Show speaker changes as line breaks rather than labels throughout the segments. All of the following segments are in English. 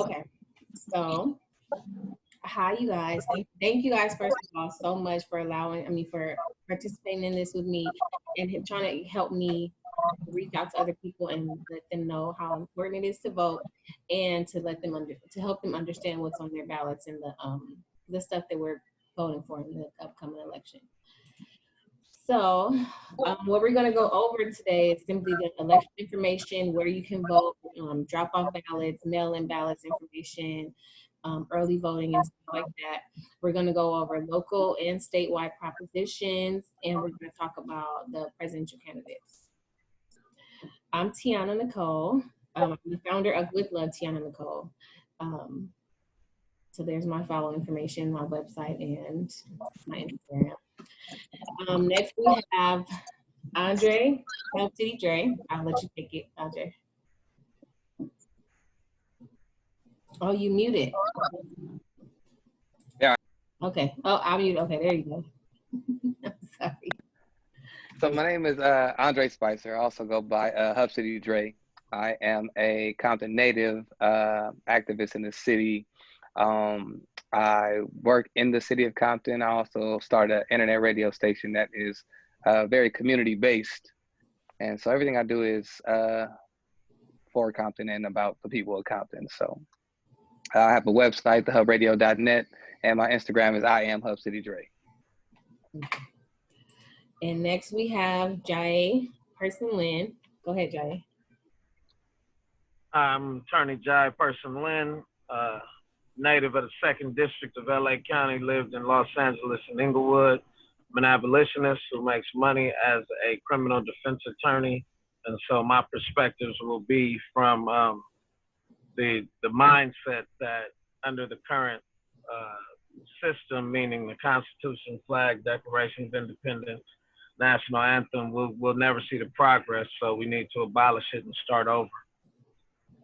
Okay, so hi, you guys. Thank you guys first of all so much for for participating in this with me and trying to help me reach out to other people and let them know how important it is to vote and to let them to help them understand what's on their ballots and the stuff that we're voting for in the upcoming election. So what we're going to go over today is simply the election information, where you can vote, drop off ballots, mail-in ballots information, early voting and stuff like that. We're going to go over local and statewide propositions, and we're going to talk about the presidential candidates. I'm Tiana Nicole. I'm the founder of With Love Tiana Nicole. So there's my follow information, my website, and my Instagram. Next we have Andre, Hub City Dre. I'll let you take it, Andre. Oh, you muted.
Yeah.
Okay. Oh, I muted. Okay, there you go. I'm sorry.
So my name is Andre Spicer. I also go by Hub City Dre. I am a Compton native, activist in the city. I work in the city of Compton. I also started an internet radio station that is very community-based. And so everything I do is for Compton and about the people of Compton. So I have a website, thehubradio.net, and my Instagram is I am Hub City Dre.
And next we have Jaaye Person-Lynn. Go ahead, Jaaye.
I'm attorney Jaaye Person-Lynn, native of the 2nd District of LA County, lived in Los Angeles and Inglewood. I'm an abolitionist who makes money as a criminal defense attorney. And so my perspectives will be from the mindset that under the current system, meaning the Constitution, flag, Declaration of Independence, national anthem, we'll never see the progress. So we need to abolish it and start over.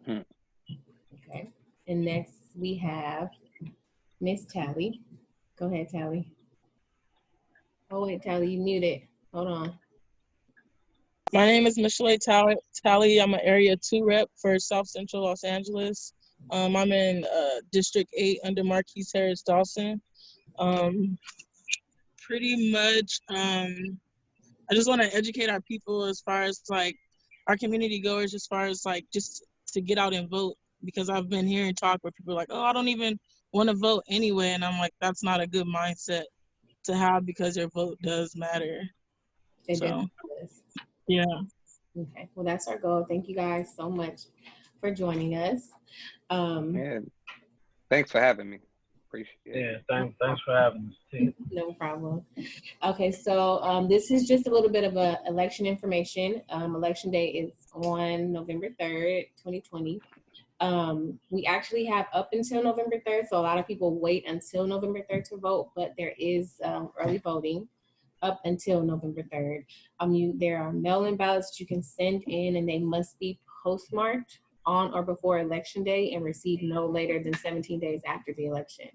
Okay. And next we have Miss Talley. Go ahead, Talley. Oh wait, Talley, you muted. Hold on.
My name is Michele Talley. I'm an Area 2 rep for South Central Los Angeles. I'm in District 8 under Marquise Harris Dawson. Pretty much, I just want to educate our people as far as like our community goers, as far as like just to get out and vote, because I've been hearing talk where people are like, oh, I don't even want to vote anyway. And I'm like, that's not a good mindset to have, because your vote does matter. So, yeah.
Okay, well, that's our goal. Thank you guys so much for joining us.
Yeah. Thanks for having me. Appreciate it.
Yeah, thanks for having us.
No problem. Okay, so this is just a little bit of election information. Election day is on November 3rd, 2020. We actually have up until November 3rd, so a lot of people wait until November 3rd to vote, but there is early voting up until November 3rd. There are mail-in ballots that you can send in, and they must be postmarked on or before election day and received no later than 17 days after the election.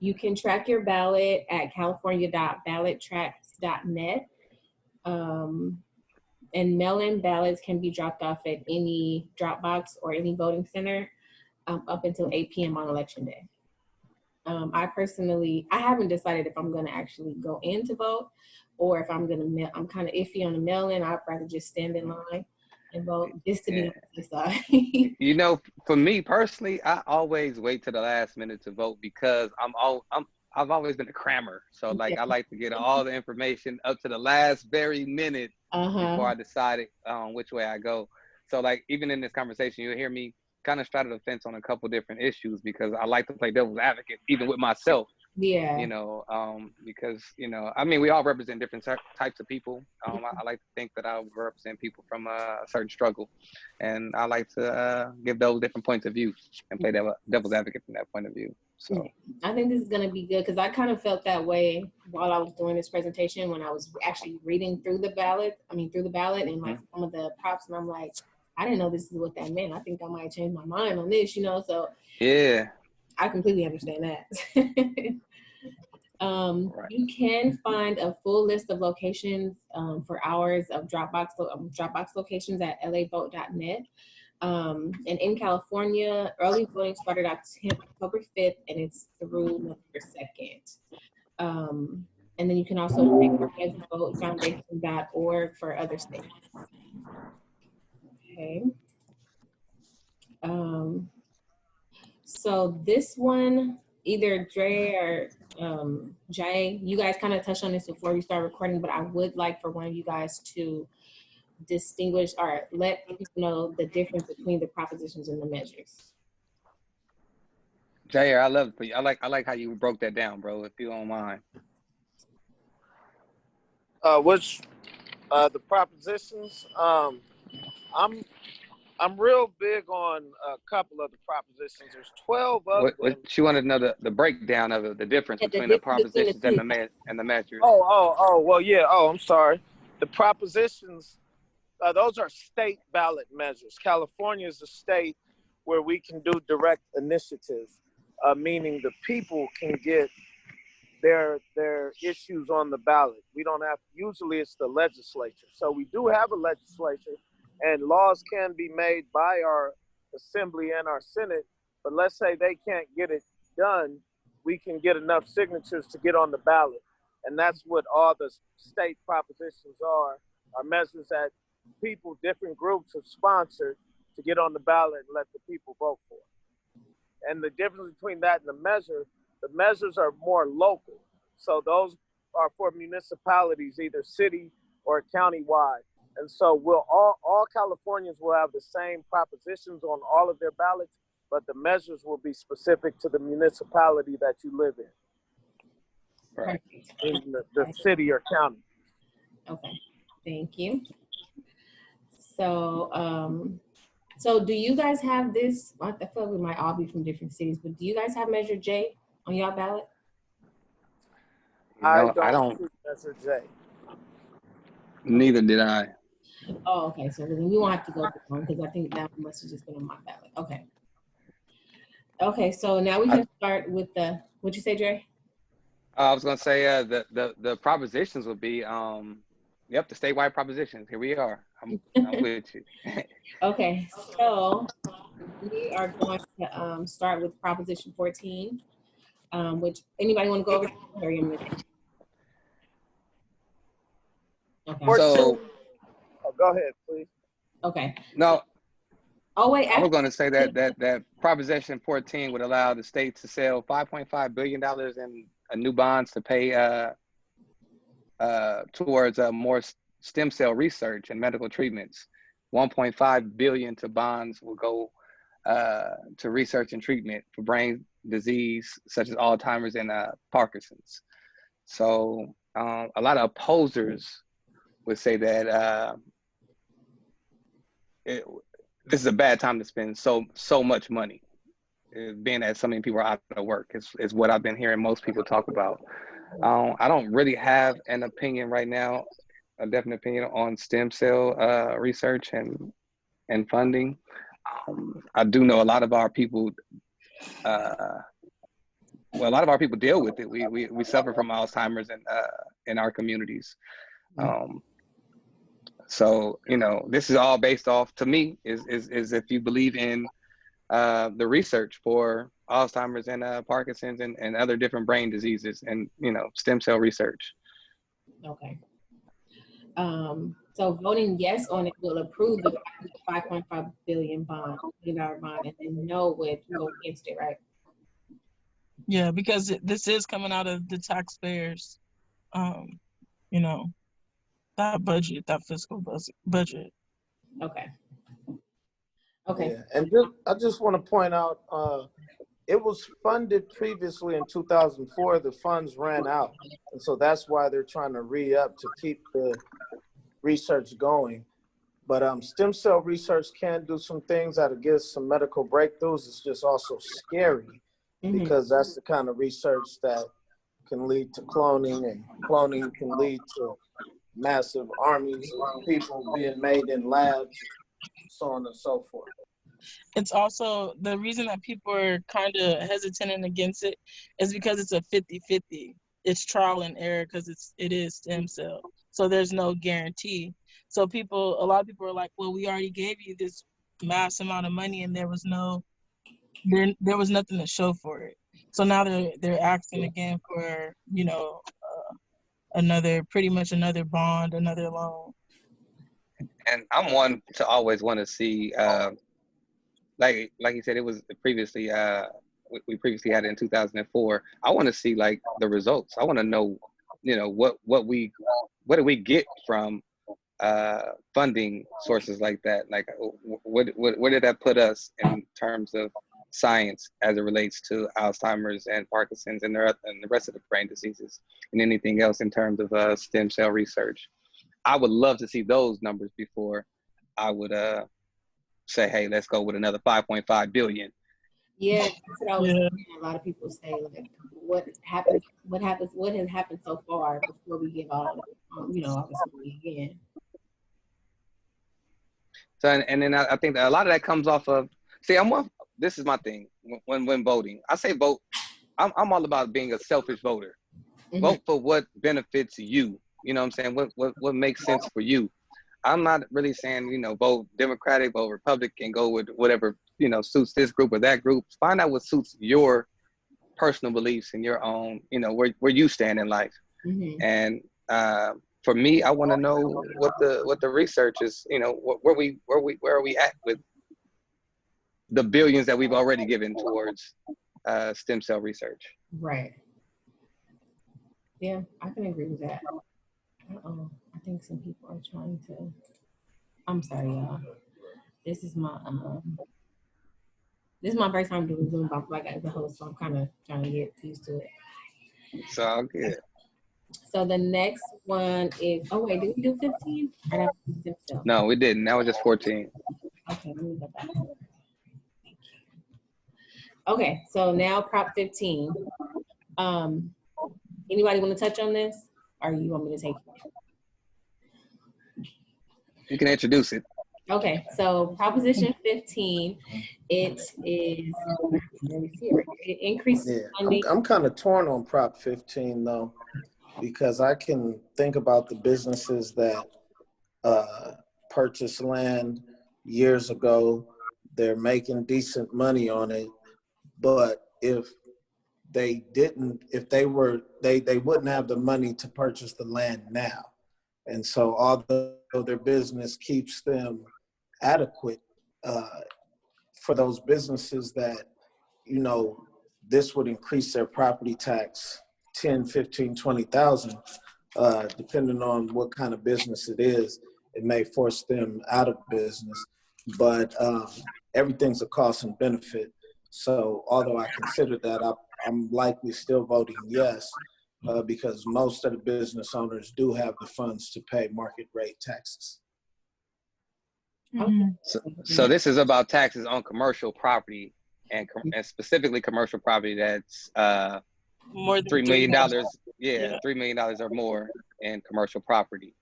You can track your ballot at california.ballottracks.net. And mail-in ballots can be dropped off at any drop box or any voting center up until 8 p.m. on election day. I haven't decided if I'm going to actually go in to vote or if I'm going to I'm kind of iffy on the mail-in. I'd rather just stand in line and vote just to be on the side.
You know, for me personally, I always wait to the last minute to vote because I've always been a crammer. So like I like to get all the information up to the last very minute before I decide which way I go. So like even in this conversation, you'll hear me kind of straddle the fence on a couple different issues because I like to play devil's advocate even with myself.
Yeah.
You know, because, you know, I mean, we all represent different types of people. I like to think that I represent people from a certain struggle. And I like to give those different points of view and play devil's advocate from that point of view. So
I think this is going to be good because I kind of felt that way while I was doing this presentation when I was actually reading through the ballot and like some of the props. And I'm like, I didn't know this is what that meant. I think I might change my mind on this, you know? So
yeah.
I completely understand that. You can find a full list of locations for hours of Dropbox locations at lavote.net. And in California, early voting started October 5th, and it's through November 2nd. And then you can also check votefoundation.org for other states. Okay. So this one, either Dre or Jaaye, you guys kind of touched on this before we start recording, but I would like for one of you guys to distinguish or let people know the difference between the propositions and the measures.
Jaaye, I love it for you. I like how you broke that down, bro. If you don't mind.
The propositions? I'm real big on a couple of the propositions. There's 12 of them.
What you wanted to know the breakdown of it, the difference between the propositions and the measures.
Well, yeah. I'm sorry. The propositions, those are state ballot measures. California is a state where we can do direct initiative, meaning the people can get their issues on the ballot. We don't have, usually it's the legislature. So we do have a legislature, and laws can be made by our assembly and our Senate, but let's say they can't get it done, we can get enough signatures to get on the ballot. And that's what all the state propositions are measures that people, different groups have sponsored to get on the ballot and let the people vote for. And the difference between that and the measures are more local. So those are for municipalities, either city or county-wide. And so all Californians will have the same propositions on all of their ballots, but the measures will be specific to the municipality that you live in.
Right.
In the city or county.
Okay, thank you. So, so do you guys have this? I feel like we might all be from different cities, but do you guys have Measure J on y'all ballot?
I
don't see Measure J.
Neither did I.
Oh, okay. So then we won't have to go through one because I think that must have just been on my ballot. Okay. Okay. So now we can start with the. What'd you say, Dre?
I was gonna say the propositions would be the statewide propositions. Here we are. I'm with you.
Okay. So we are going to start with Proposition 14, which anybody want to go over? Okay.
So,
go ahead, please.
Okay.
No.
Oh wait.
I was going to say that Proposition 14 would allow the state to sell $5.5 billion in new bonds to pay towards more stem cell research and medical treatments. 1.5 billion to bonds will go to research and treatment for brain disease such as Alzheimer's and Parkinson's. So a lot of opposers would say that this is a bad time to spend so much money, being that so many people are out of work is what I've been hearing most people talk about. I don't really have an opinion right now, a definite opinion on stem cell research and funding. I do know a lot of our people, a lot of our people deal with it. We suffer from Alzheimer's in our communities. So, this is all based off, to me, is if you believe in the research for Alzheimer's and Parkinson's and other different brain diseases and, stem cell research.
Okay. So voting yes on it will approve the $5.5 billion bond, and then no would go against it, right?
Yeah, because this is coming out of the taxpayers, that budget, that fiscal budget.
Okay. Okay.
Yeah. And I just want to point out, it was funded previously in 2004. The funds ran out. And so that's why they're trying to re-up to keep the research going. But stem cell research can do some things that'll give some medical breakthroughs. It's just also scary because that's the kind of research that can lead to cloning, and cloning can lead to massive armies of people being made in labs, so on and so forth.
It's also the reason that people are kind of hesitant and against it is because it's a 50-50. It's trial and error because it is stem cell. So there's no guarantee. So a lot of people are like, well, we already gave you this mass amount of money, and there was nothing to show for it. So now they're asking again for, you know, pretty much another bond, another loan.
And I'm one to always want to see, like you said, it was previously, we previously had it in 2004. I want to see like the results. I want to know, you know, what do we get from funding sources like that? Like, where did that put us in terms of science as it relates to Alzheimer's and Parkinson's and the rest of the brain diseases, and anything else in terms of stem cell research? I would love to see those numbers before I would say, hey, let's go with another 5.5 billion.
Yeah, that's what I was saying. A lot of people say, like, what has happened so far before we give all, you know, opportunity again.
So, and then I think that a lot of that comes off of, see, this is my thing when voting. I say vote, I'm all about being a selfish voter. Mm-hmm. Vote for what benefits you. You know what I'm saying? What makes sense for you. I'm not really saying, you know, vote Democratic, vote Republican, go with whatever, you know, suits this group or that group. Find out what suits your personal beliefs and your own, you know, where you stand in life. Mm-hmm. And for me, I want to know what the research is, you know, where are we at with the billions that we've already given towards stem cell research.
Right. Yeah, I can agree with that. I think some people are trying to. I'm sorry, y'all. This is my first time doing Zoom Box like as a host, so I'm kind of trying to get used to it.
It's all good.
So the next one is. Oh wait, did we do 15?
No, we didn't. That was just 14.
Okay, let me go back. Okay, so now Prop 15. Anybody want to touch on this, or you want me to take it?
You can introduce it.
Okay, so Proposition 15, it is, let me see it. It increases funding.
I'm kind of torn on Prop 15 though, because I can think about the businesses that purchased land years ago. They're making decent money on it, but if they didn't, they wouldn't have the money to purchase the land now. And so although their business keeps them adequate, for those businesses that, you know, this would increase their property tax 10, 15, 20,000, depending on what kind of business it is, it may force them out of business. But everything's a cost and benefit. So although I consider that, I'm likely still voting yes, because most of the business owners do have the funds to pay market rate taxes.
Mm-hmm. So this is about taxes on commercial property and specifically commercial property that's
more than
$3 million. Yeah, $3 million or more in commercial property.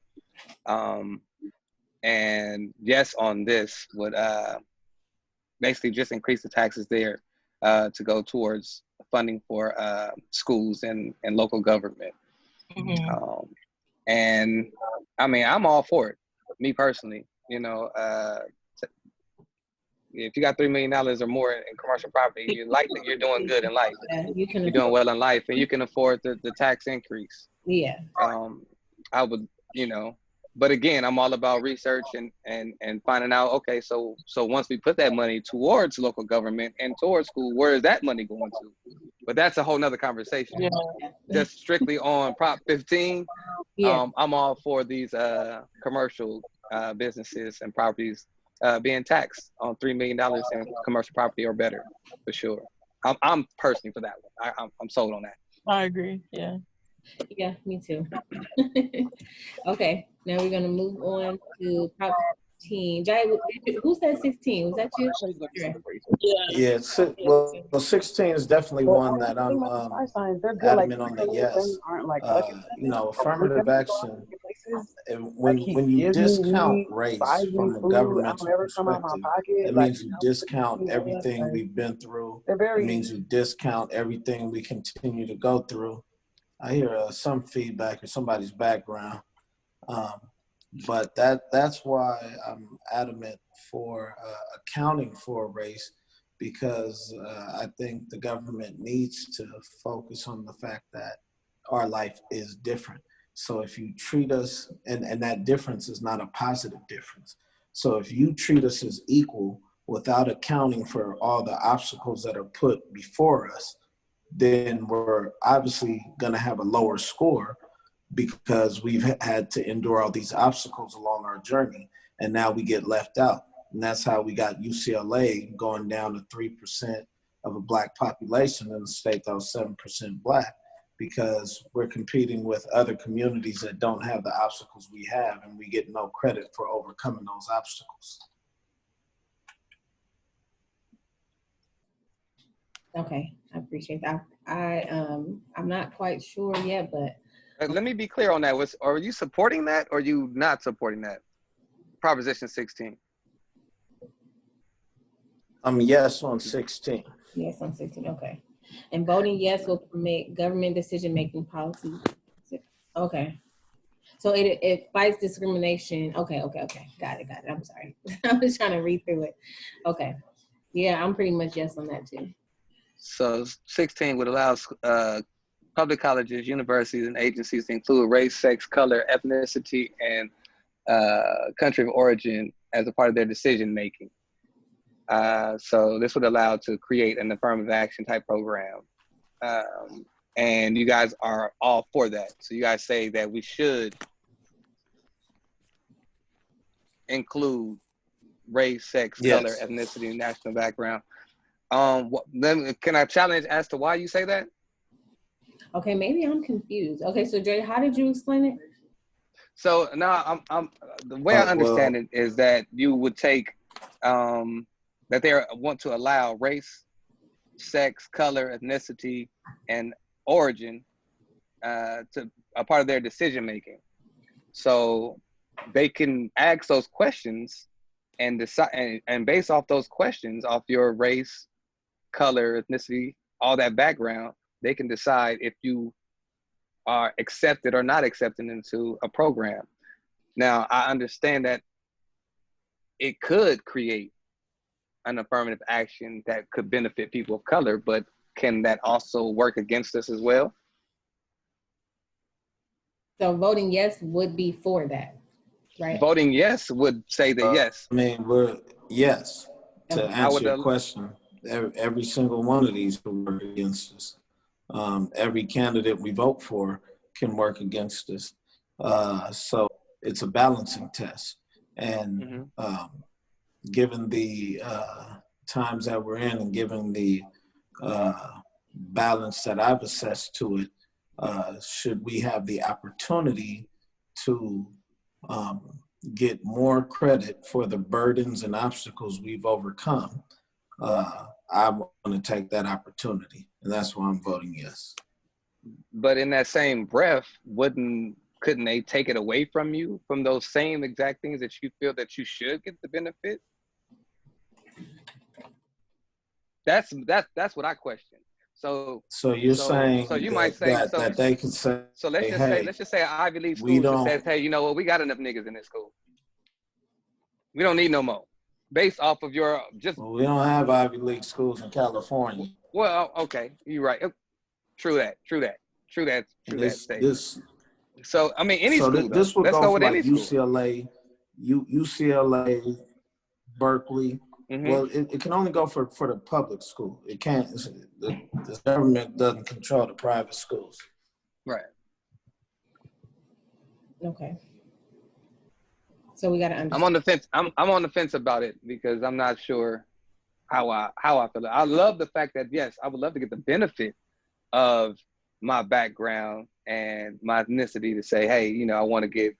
And yes, on this would basically just increase the taxes there to go towards funding for schools and local government. Mm-hmm. And I mean, I'm all for it, me personally. You know, if you got $3 million or more in commercial property, you're likely you're doing good in life. Yeah, you're doing well in life, and you can afford the tax increase.
Yeah.
I would, you know, but again, I'm all about research and finding out, okay, so once we put that money towards local government and towards school, where is that money going to? But that's a whole nother conversation. Yeah. Just strictly on Prop 15, I'm all for these commercial businesses and properties being taxed on $3 million in commercial property or better, for sure. I'm personally for that one. I'm sold on that.
I agree. Yeah.
Yeah, me too. Okay, now we're gonna move on to Prop 16. Jaaye, who said 16? Was that you?
Yeah. Well, 16 is definitely one that I'm adamant on the yes. You know, affirmative action. And when you discount race from a governmental perspective, it means you discount everything we've been through. It means you discount everything we continue to go through. I hear some feedback or somebody's background. But that's why I'm adamant for accounting for race, because I think the government needs to focus on the fact that our life is different. So if you treat us, and that difference is not a positive difference. So if you treat us as equal without accounting for all the obstacles that are put before us, then we're obviously going to have a lower score because we've had to endure all these obstacles along our journey, and now we get left out. And that's how we got UCLA going down to 3% of a Black population in a state that was 7% Black, because we're competing with other communities that don't have the obstacles we have, and we get no credit for overcoming those obstacles.
Okay, I appreciate that. I'm not quite sure yet, but
Let me be clear on that. Are you supporting that, or are you not supporting that? Proposition 16.
Yes on 16.
yes, on 16. Okay, and voting yes will permit government decision-making policies. Okay. So it fights discrimination. Okay. Got it. I'm sorry. I was trying to read through it. Okay. Yeah, I'm pretty much yes on that too.
So 16 would allow public colleges, universities, and agencies to include race, sex, color, ethnicity, and country of origin as a part of their decision making. So this would allow to create an affirmative action type program. And you guys are all for that. So you guys say that we should include race, sex, color,
Yes.
ethnicity, and national background. Then can I challenge as to why you say that?
Okay, maybe I'm confused. Okay, so Dre, how did you explain it?
So now I'm the way I understand it is that you would take that they want to allow race, sex, color, ethnicity, and origin to a part of their decision making. So they can ask those questions and decide, and based off those questions, off your race, color, ethnicity, all that background, they can decide if you are accepted or not accepted into a program. Now, I understand that it could create an affirmative action that could benefit people of color, but can that also work against us as well?
So voting yes would be for that, right?
Voting yes would say that yes.
I mean, yes, to
Okay.
answer your question, every single one of these will work against us. Every candidate we vote for can work against us. So it's a balancing test. And given the times that we're in, and given the balance that I've assessed to it, should we have the opportunity to get more credit for the burdens and obstacles we've overcome, I want to take that opportunity, and that's why I'm voting yes.
But in that same breath, couldn't they take it away from you, from those same exact things that you feel that you should get the benefit? That's what I question. So
you're saying
so you might say
that they can say,
so let's just say an Ivy League school just says, hey, you know what, we got enough niggas in this school. We don't need no more. Based off of your
well, we don't have Ivy League schools in California.
Well, okay, you're right. True that. So I mean, any school.
This would
Let's
go
go
for
with any
UCLA, UCLA, Berkeley. Well, it can only go for the public school. It can't. The government doesn't control the private schools.
Right.
Okay. So we got to understand.
I'm on the fence. I'm on the fence about it because I'm not sure how I feel. I love the fact that yes, I would love to get the benefit of my background and my ethnicity to say, hey, you know, I want to get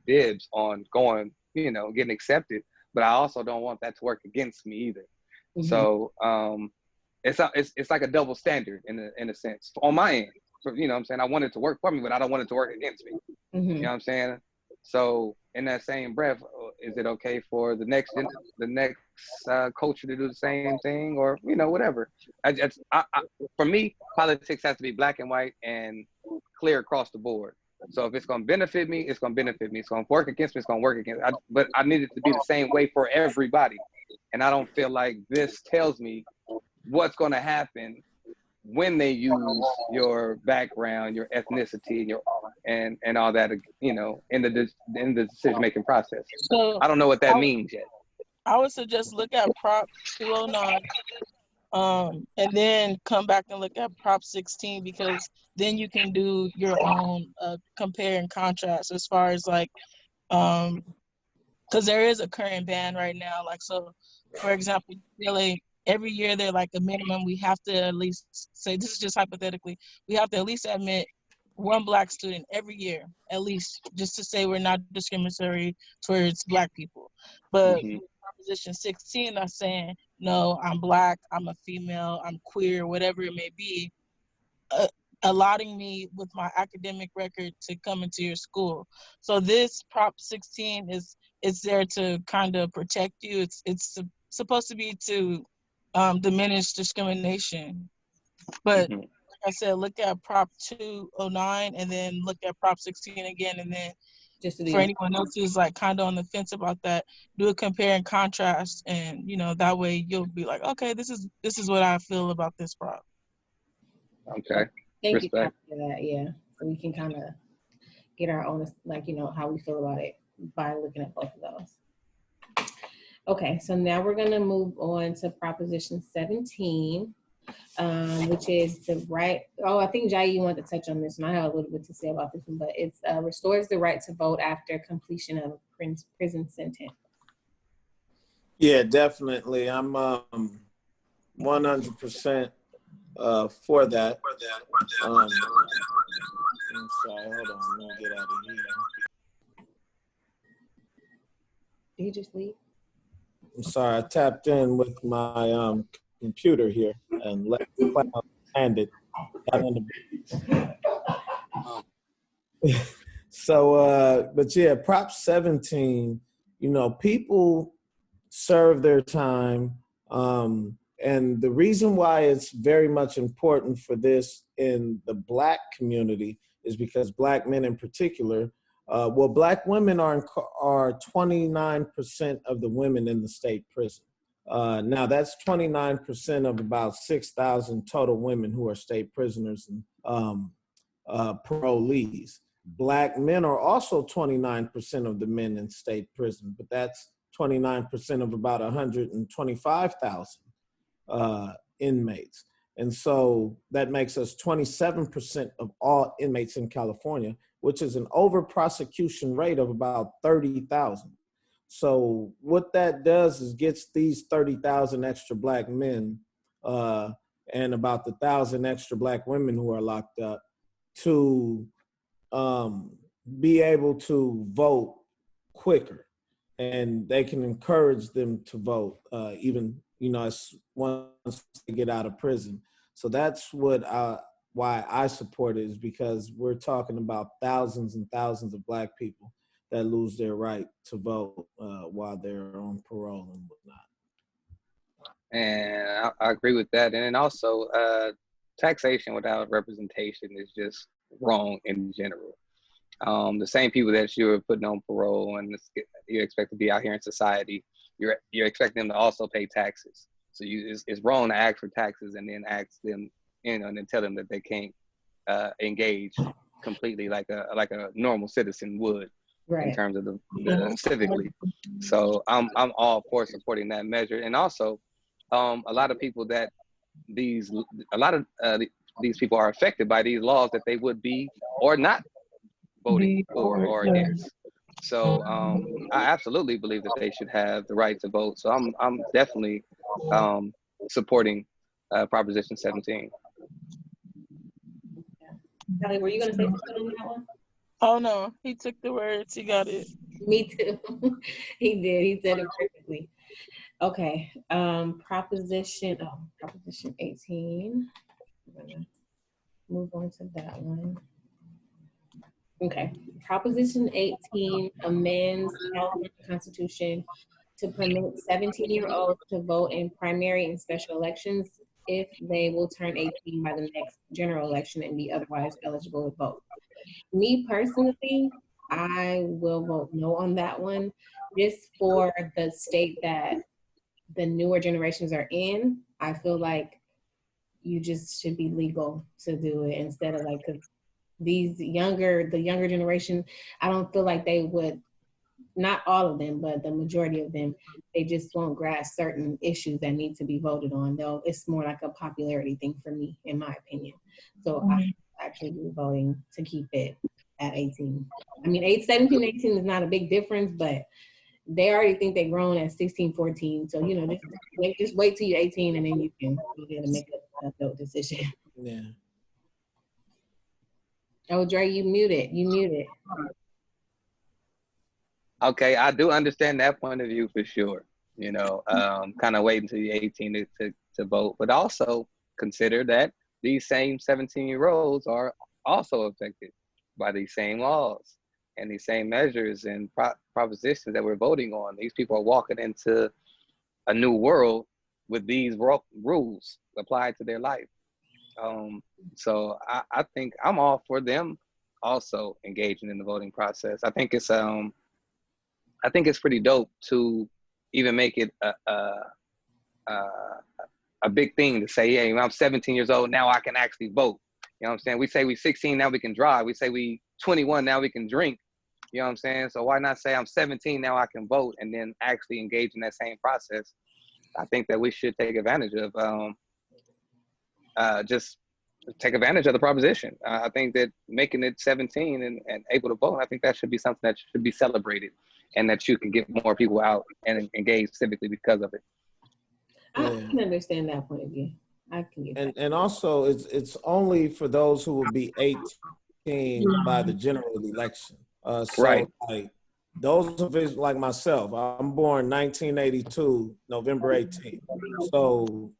dibs on going, you know, getting accepted. But I also don't want that to work against me either. So it's like a double standard in a sense on my end. So, you know what I'm saying? I want it to work for me, but I don't want it to work against me. You know what I'm saying? So in that same breath, is it okay for the next culture to do the same thing, or, you know, whatever? For me, politics has to be black and white and clear across the board. So if it's going to benefit me, it's going to benefit me. It's going to work against me, it's going to work against me. But I need it to be the same way for everybody. And I don't feel like this tells me what's going to happen when they use your background, your ethnicity, and all that, you know, in the decision-making process.
So
I don't know what that means yet.
I would suggest look at Prop 209, and then come back and look at Prop 16, because then you can do your own compare and contrast as far as like, because there is a current ban right now. Like, so for example, UCLA, every year they're like a minimum, we have to at least say, this is just hypothetically, we have to at least admit one Black student every year, at least, just to say we're not discriminatory towards Black people. But Proposition 16, that's saying, no, I'm Black, I'm a female, I'm queer, whatever it may be, allotting me with my academic record to come into your school. So this Prop 16 is there to kind of protect you. It's supposed to be to diminish discrimination. But like I said, look at Prop 209 and then look at Prop 16 again, and then just for anyone else who's like kind of on the fence about that, do a compare and contrast, and you know, that way you'll be like, okay, this is what I feel about this prop.
Okay.
Thank you for that. Yeah, so we can kind of get our own, like, you know, how we feel about it by looking at both of those. Okay, so now we're gonna move on to Proposition 17, which is the right. Oh, I think Jaaye, you want to touch on this, and I have a little bit to say about this one, but it's restores the right to vote after completion of a prison sentence.
Yeah, definitely. I'm 100% for that. I'm sorry, hold on, let me get out of here.
Did he just leave?
I'm sorry, I tapped in with my computer here and let handed. So, but yeah, Prop 17, you know, people serve their time. And the reason why it's very much important for this in the Black community is because Black men in particular, well, Black women are 29% of the women in the state prison. Now that's 29% of about 6,000 total women who are state prisoners and parolees. Black men are also 29% of the men in state prison, but that's 29% of about 125,000 inmates. And so that makes us 27% of all inmates in California, which is an over prosecution rate of about 30,000. So what that does is gets these 30,000 extra Black men and about the 1,000 extra Black women who are locked up to be able to vote quicker, and they can encourage them to vote even, you know, once they get out of prison. So that's why I support it, is because we're talking about thousands and thousands of Black people that lose their right to vote while they're on parole and whatnot.
And I agree with that. And then also, taxation without representation is just wrong in general. The same people that you're putting on parole and you expect to be out here in society, you're expecting them to also pay taxes. So it's wrong to ask for taxes and then ask them, you know, and then tell them that they can't engage completely like a normal citizen would, right, in terms of the civically. So I'm all for supporting that measure. And also, a lot of people that these people are affected by these laws that they would be or not voting for or against. So I absolutely believe that they should have the right to vote. So I'm definitely supporting Proposition 17.
Talley, were you going to say something on that one?
Oh no, he took the words. He got it.
Me too. He did. He said it perfectly. Okay. Proposition 18. I'm gonna move on to that one. Okay. Proposition 18 amends California Constitution to permit 17-year-olds to vote in primary and special elections if they will turn 18 by the next general election and be otherwise eligible to vote. Me personally, I will vote no on that one, just for the state that the newer generations are in. I feel like you just should be legal to do it instead of like, 'cause the younger generation, I don't feel like they would, not all of them, but the majority of them, they just won't grasp certain issues that need to be voted on. Though it's more like a popularity thing for me, in my opinion. So I actually be voting to keep it at 18. I mean, 17, 18 is not a big difference, but they already think they're grown at 16, 14. So, just wait till you're 18 and then you can go ahead and make a adult decision.
Yeah.
Oh, Dre, you muted.
Okay, I do understand that point of view for sure. Kind of wait until you're 18 to vote, but also consider that these same 17-year-olds are also affected by these same laws and these same measures and propositions that we're voting on. These people are walking into a new world with these rules applied to their life. So I think I'm all for them also engaging in the voting process. I think it's pretty dope to even make it a big thing to say, yeah, I'm 17 years old, now I can actually vote. You know what I'm saying? We say we 16, now we can drive. We say we 21, now we can drink. You know what I'm saying? So why not say I'm 17, now I can vote, and then actually engage in that same process? I think that we should take advantage of just take advantage of the proposition. I think that making it 17 and able to vote, I think that should be something that should be celebrated, and that you can get more people out and engage civically because of it.
I can understand that point of view. I can get that.
And also, it's only for those who will be 18 by the general election. So
right.
Like those of us like myself, I'm born 1982, November 18th. So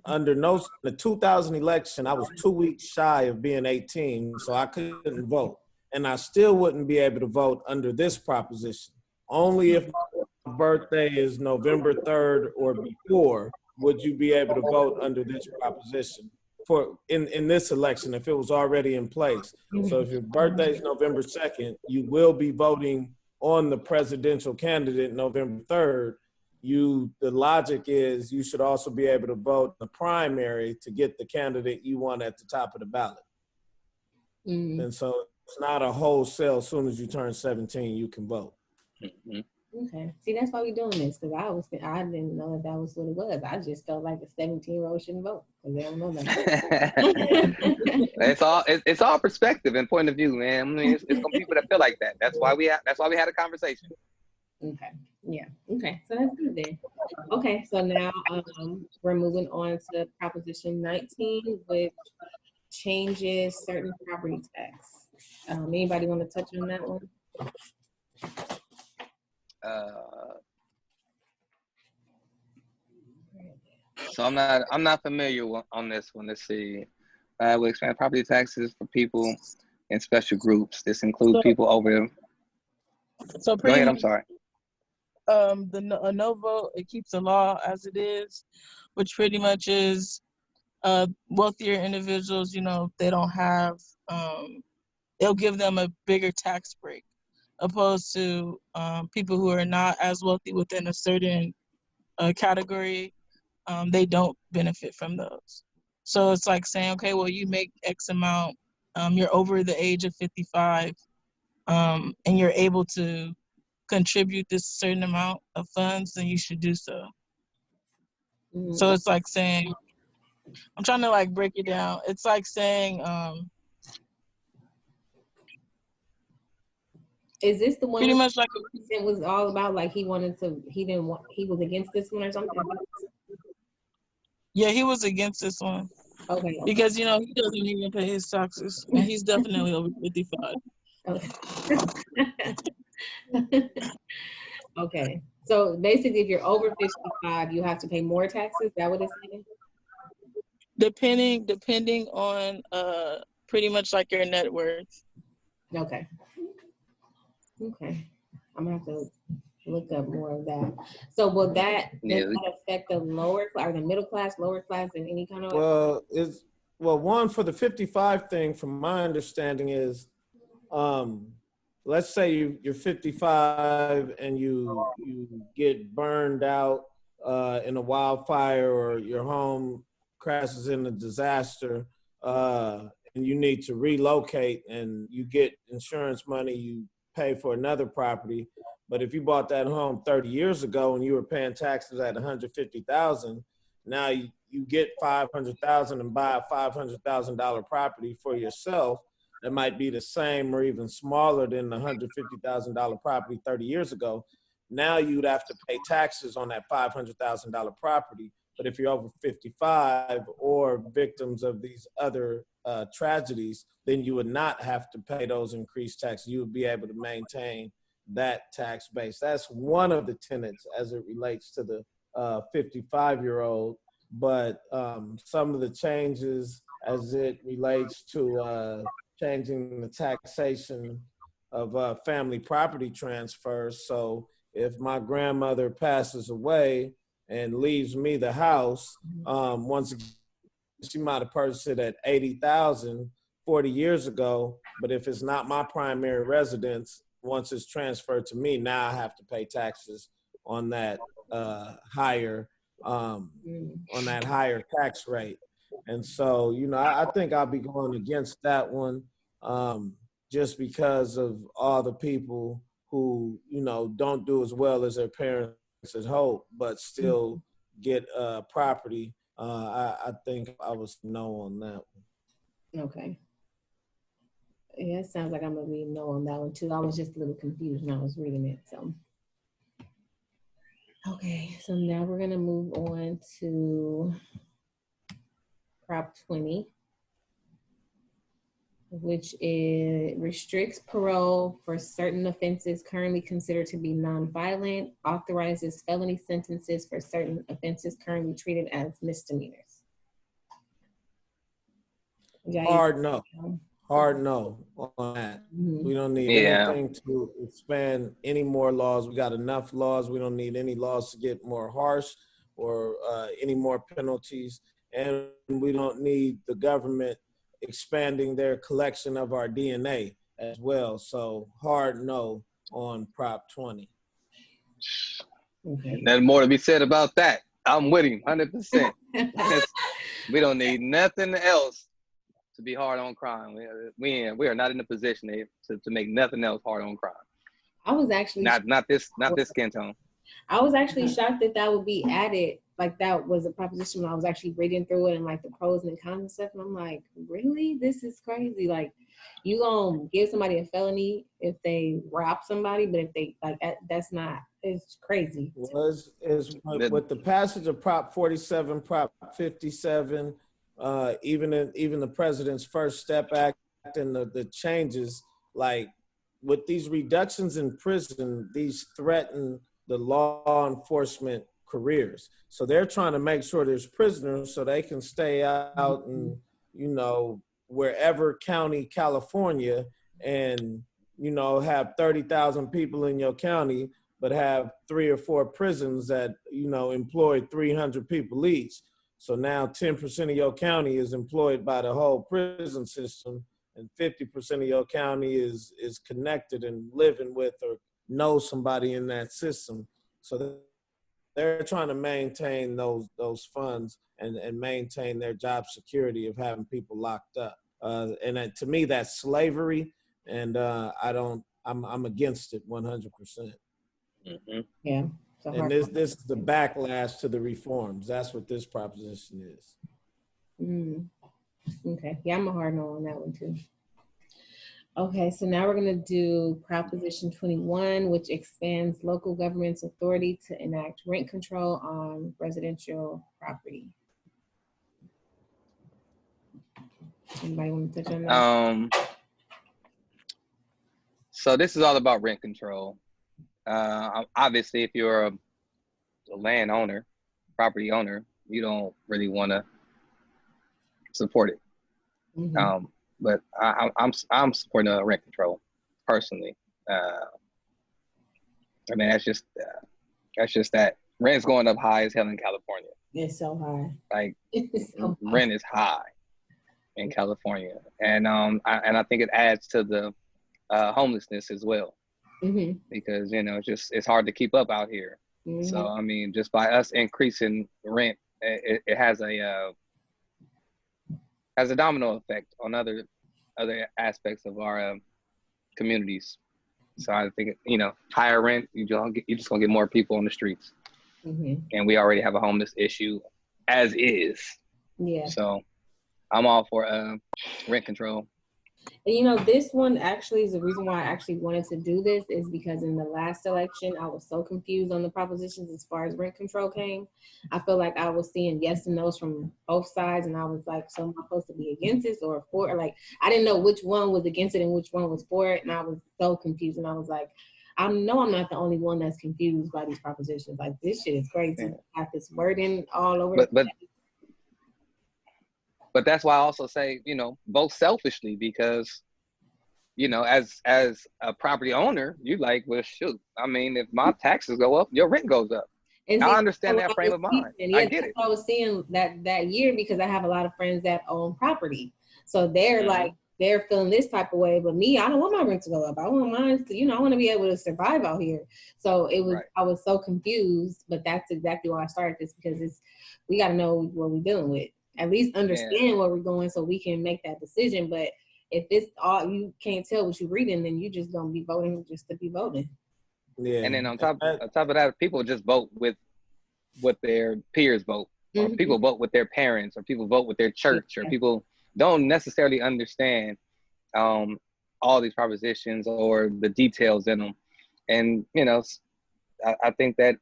under the 2000 election, I was 2 weeks shy of being 18, so I couldn't vote. And I still wouldn't be able to vote under this proposition. Only if my birthday is November 3rd or before would you be able to vote under this proposition for in this election if it was already in place. So if your birthday is November 2nd, you will be voting on the presidential candidate November 3rd. The logic is you should also be able to vote in the primary to get the candidate you want at the top of the ballot. And so it's not a wholesale, as soon as you turn 17, you can vote.
Okay. See, that's why we're doing this, because I didn't know that was what it was. I just felt like a 17-year-old shouldn't vote because they don't know that.
It's all perspective and point of view, man. I mean, it's gonna be people that feel like that. That's why we had a conversation.
Okay. Yeah. Okay. So that's good then. Okay. So now we're moving on to Proposition 19, which changes certain property tax. Anybody want to touch on that one?
So I'm not familiar on this one. Let's see. We'll expand property taxes for people in special groups. This includes people over.
So
Go ahead. I'm sorry.
A no vote, it keeps the law as it is, which pretty much is wealthier individuals, they don't have, they'll give them a bigger tax break, opposed to people who are not as wealthy within a certain category. They don't benefit from those. So it's like saying, okay, well, you make X amount, you're over the age of 55, and you're able to contribute this certain amount of funds, then you should do so. So it's like saying, I'm trying to like break it down. It's like saying,
is this the one
pretty much like
it was all about? Like he was against this one or something?
Yeah, he was against this one.
Okay.
Because he doesn't even pay his taxes, and he's definitely over 55.
Okay. Okay. So basically, if you're over 55, you have to pay more taxes. Is that what it's saying?
Depending on pretty much like your net worth.
Okay. Okay. I'm gonna have to look up more of that. So will that affect the lower class or the middle class, lower class in any kind of way?
Well, one for the 55 thing, from my understanding, is let's say you're 55 and you get burned out in a wildfire, or your home crashes in a disaster, and you need to relocate, and you get insurance money, you pay for another property. But if you bought that home 30 years ago and you were paying taxes at 150,000, now you get 500,000 and buy a $500,000 property for yourself that might be the same or even smaller than the $150,000 property 30 years ago. Now you'd have to pay taxes on that $500,000 property. But if you're over 55 or victims of these other tragedies, then you would not have to pay those increased taxes. You would be able to maintain that tax base. That's one of the tenets as it relates to the 55-year-old. But some of the changes as it relates to changing the taxation of family property transfers. So if my grandmother passes away and leaves me the house, once again, she might have purchased it at 80,000 40 years ago, but if it's not my primary residence, once it's transferred to me, now I have to pay taxes on that higher tax rate. And so, you know, I think I'll be going against that one, just because of all the people who, you know, don't do as well as their parents had hoped, but still get property. I think I was no on that one.
Okay. Yeah, it sounds like I'm gonna be no on that one too. I was just a little confused when I was reading it. So, okay, so now we're gonna move on to Prop 20, which restricts parole for certain offenses currently considered to be nonviolent, authorizes felony sentences for certain offenses currently treated as misdemeanors.
Hard no on that. We don't need anything to expand any more laws. We got enough laws. We don't need any laws to get more harsh or any more penalties. And we don't need the government expanding their collection of our DNA as well. So hard no on Prop 20.
Nothing more to be said about that. I'm with him 100%. We don't need nothing else to be hard on crime. We are not in a position to make nothing else hard on crime.
I was actually
not this skin tone.
I was actually shocked that would be added. Like that was a proposition when I was actually reading through it and like the pros and cons and stuff. And I'm like, really? This is crazy. Like, you gonna give somebody a felony if they rob somebody, but if they like that's not. It's crazy.
Was with the passage of Prop 47, Prop 57, even the President's First Step Act and the changes, like with these reductions in prison, these threaten the law enforcement careers. So they're trying to make sure there's prisoners so they can stay out in, you know, wherever county, California, and, you know, have 30,000 people in your county, but have 3 or 4 prisons that, you know, employ 300 people each. So now 10% of your county is employed by the whole prison system, and 50% of your county is connected and living with or know somebody in that system. So they're trying to maintain those funds and maintain their job security of having people locked up. And to me, that's slavery, and I'm against it 100%.
Mm-hmm.
Yeah.
And this is the backlash to the reforms. That's what this proposition is.
Okay. Yeah, I'm a hard no on that one too. Okay, so now we're going to do Proposition 21, which expands local government's authority to enact rent control on residential property. Anybody want to touch on that?
So this is all about rent control. Obviously, if you're a landowner, property owner, you don't really want to support it. Mm-hmm. But I'm supporting rent control personally. I mean, that's just that rent's going up high as hell in California.
It's so high.
Like rent is high in California, and I think it adds to the homelessness as well, because it's hard to keep up out here. So I mean, just by us increasing rent, it has a domino effect on other aspects of our communities. So I think higher rent, you're just gonna get more people on the streets, and we already have a homeless issue as is.
Yeah.
So I'm all for rent control.
And this one actually is the reason why I actually wanted to do this, is because in the last election, I was so confused on the propositions as far as rent control came. I feel like I was seeing yes and no's from both sides, and I was like, so am I supposed to be against this or for it? Like, I didn't know which one was against it and which one was for it, and I was so confused. And I was like, I know I'm not the only one that's confused by these propositions. Like, this shit is crazy. I have this wording all over.
But that's why I also say, vote selfishly, because, as a property owner, you like, well, shoot, I mean, if my taxes go up, your rent goes up. And I understand that frame of mind.
Yeah,
I get it.
I was seeing that year, because I have a lot of friends that own property. So they're like, they're feeling this type of way. But me, I don't want my rent to go up. I want mine to, I want to be able to survive out here. So it was, I was so confused, but that's exactly why I started this, because we got to know what we're dealing with. At least understand where we're going so we can make that decision. But if it's all, you can't tell what you're reading, then you're just going to be voting just to be voting.
Yeah.
And then on top of that, people just vote with what their peers vote, or people vote with their parents, or people vote with their church, or people don't necessarily understand all these propositions or the details in them. And, I think that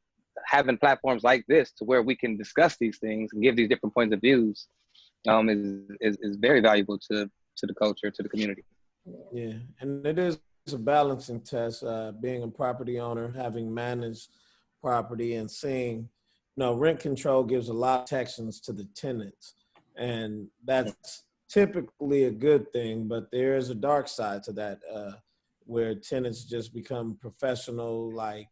having platforms like this to where we can discuss these things and give these different points of views is very valuable to the culture, to the community.
Yeah, and it is a balancing test, being a property owner, having managed property, and seeing, rent control gives a lot of protections to the tenants, and that's typically a good thing, but there is a dark side to that, where tenants just become professional, like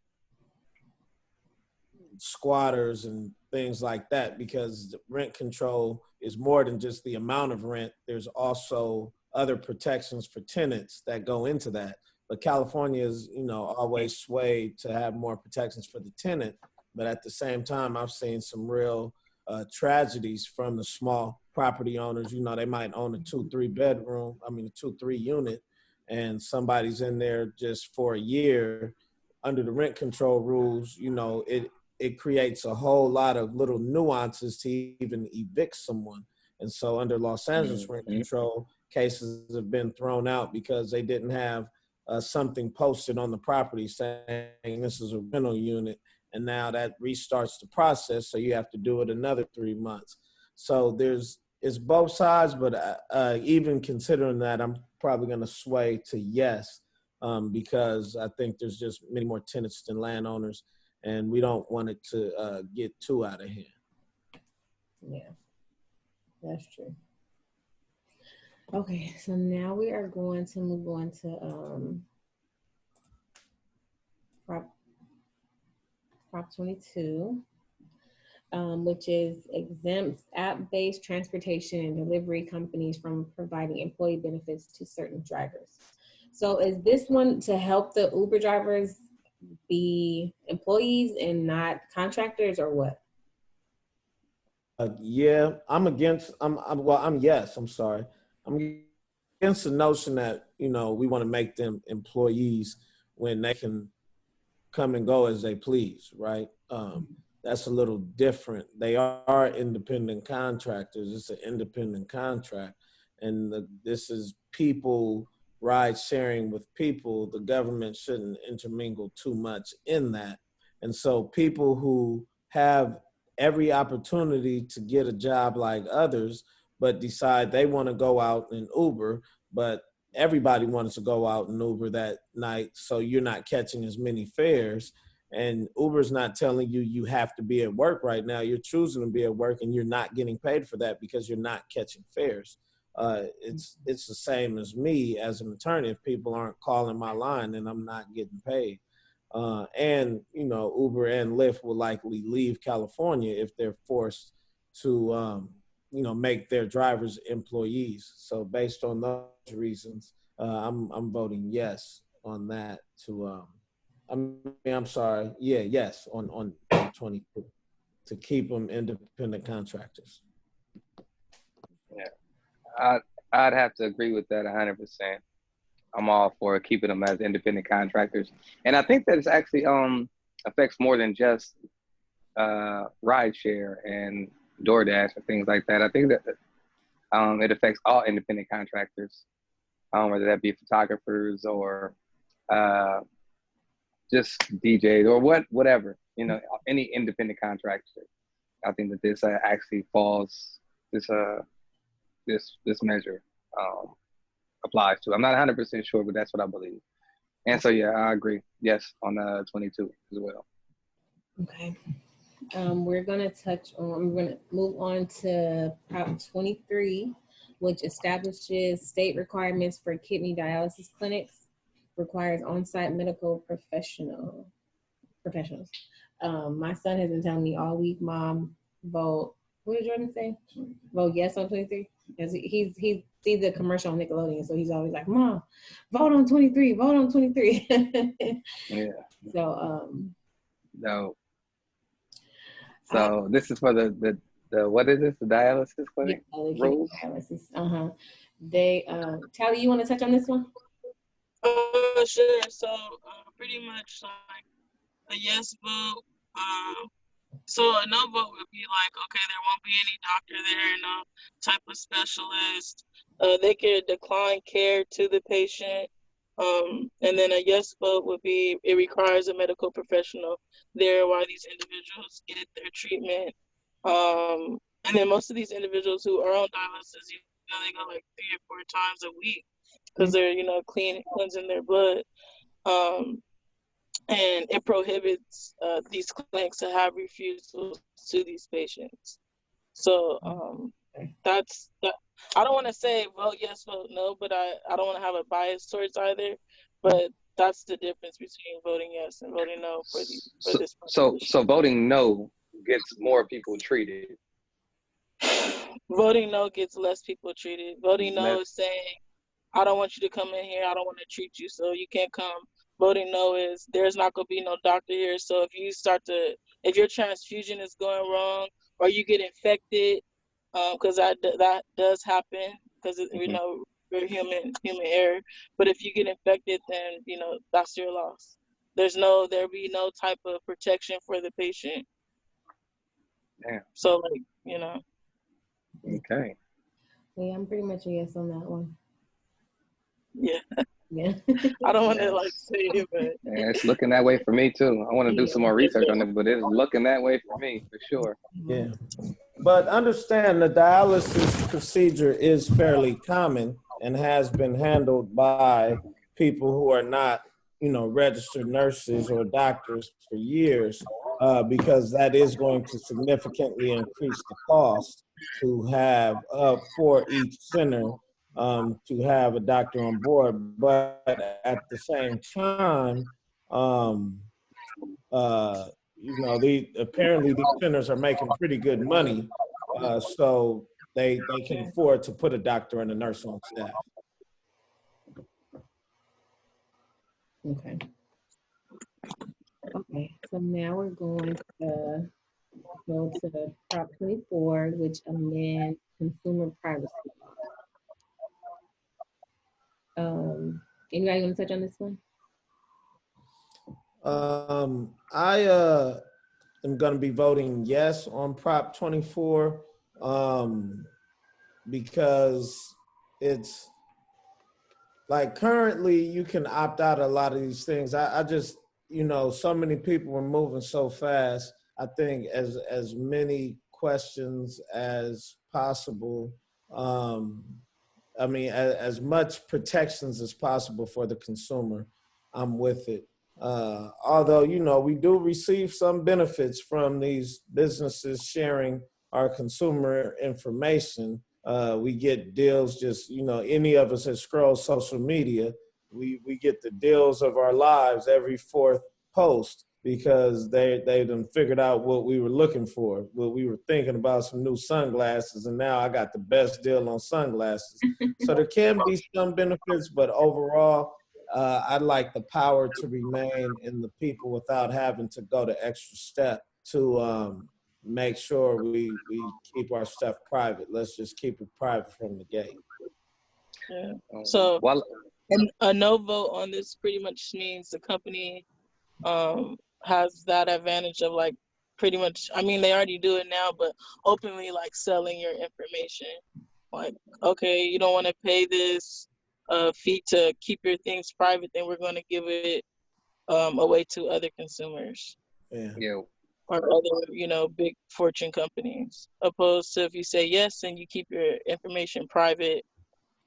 squatters and things like that, because rent control is more than just the amount of rent. There's also other protections for tenants that go into that. But California is, always swayed to have more protections for the tenant. But at the same time, I've seen some real tragedies from the small property owners. They might own a 2-3 unit, and somebody's in there just for a year. Under the rent control rules, it creates a whole lot of little nuances to even evict someone. And so under Los Angeles rent control, cases have been thrown out because they didn't have something posted on the property saying this is a rental unit. And now that restarts the process, so you have to do it another 3 months. So it's both sides, but even considering that, I'm probably going to sway to yes, because I think there's just many more tenants than landowners, and we don't want it to get too out of hand.
Yeah, that's true. Okay, so now we are going to move on to Prop 22, which is exempts app-based transportation and delivery companies from providing employee benefits to certain drivers. So is this one to help the Uber drivers be employees and not contractors, or what?
Yeah, I'm against the notion that, we want to make them employees when they can come and go as they please, right? That's a little different. They are independent contractors. It's an independent contract. And this is people ride sharing with people. The government shouldn't intermingle too much in that. And so people who have every opportunity to get a job like others, but decide they want to go out and Uber, but everybody wants to go out and Uber that night, so you're not catching as many fares. And Uber's not telling you you have to be at work right now. You're choosing to be at work, and you're not getting paid for that because you're not catching fares. It's the same as me as an attorney. If people aren't calling my line, then I'm not getting paid. And Uber and Lyft will likely leave California if they're forced to make their drivers employees. So based on those reasons, I'm voting yes on that to I'm sorry, yeah, yes on 22 to keep them independent contractors.
Yeah, I'd have to agree with that 100%. I'm all for keeping them as independent contractors, and I think that it's actually affects more than just rideshare and DoorDash and things like that. I think that it affects all independent contractors, whether that be photographers or just DJs or whatever, you know, any independent contractor. I think that this actually falls this measure applies to. I'm not 100% sure, but that's what I believe. And so yeah, I agree. Yes, on 22 as well.
Okay. We're gonna move on to Prop 23, which establishes state requirements for kidney dialysis clinics, requires on-site medical professionals. My son has been telling me all week, Mom, vote. What did Jordan say? Vote yes on 23. Because he sees the commercial on Nickelodeon, so he's always like, Mom, vote on 23. Vote on 23.
Yeah.
So
No. So this is for the what is this? The dialysis clinic rules?
Dialysis. They Tally, you want to touch on this one?
Sure. So pretty much like a yes vote. So a no vote would be like, okay, there won't be any doctor there, no type of specialist. They could decline care to the patient. And then a yes vote would be it requires a medical professional there while these individuals get their treatment. And then most of these individuals who are on dialysis, you know, they go like 3 or 4 times a week because they're, you know, cleansing their blood. And it prohibits these clinics to have refusals to these patients. So that's that. I don't want to say vote yes, vote no, but I don't want to have a bias towards either. But that's the difference between voting yes and voting no for this.
So voting no gets more people treated.
Voting no gets less people treated. Voting no is saying, I don't want you to come in here. I don't want to treat you, so you can't come. Voting no is there's not going to be no doctor here. So if your transfusion is going wrong or you get infected, because that does happen because, you know, we're human error. But if you get infected, then, you know, that's your loss. There'll be no type of protection for the patient.
Damn.
So, like, you know.
Okay.
Yeah, I'm pretty much a yes on that one.
Yeah.
Yeah.
I don't want to like say it, but
yeah, it's looking that way for me too. I want to do some more research on it, but it's looking that way for me for sure.
Yeah, but understand the dialysis procedure is fairly common and has been handled by people who are not, you know, registered nurses or doctors for years, because that is going to significantly increase the cost to have for each center to have a doctor on board. But at the same time, you know, apparently these centers are making pretty good money, so they can afford to put a doctor and a nurse on staff.
Okay. Okay, so now we're going to go to Prop 24, which amends consumer privacy law. Anybody want to touch on this one?
I am going to be voting yes on Prop 24 because it's like currently you can opt out a lot of these things. I just, you know, so many people are moving so fast. I think as many questions as possible. I mean, as much protections as possible for the consumer. I'm with it. Although, you know, we do receive some benefits from these businesses sharing our consumer information. We get deals just, you know, any of us that scroll social media, we get the deals of our lives every fourth post. because they done figured out what we were looking for. What we were thinking about, some new sunglasses, and now I got the best deal on sunglasses. So there can be some benefits, but overall, I'd like the power to remain in the people without having to go the extra step to make sure we keep our stuff private. Let's just keep it private from the gate.
Yeah. So
well,
a no vote on this pretty much means the company has that advantage of like pretty much, I mean, they already do it now, but openly like selling your information. Like, okay, you don't want to pay this fee to keep your things private, then we're going to give it away to other consumers.
Yeah.
Or other, big fortune companies. Opposed to if you say yes and you keep your information private.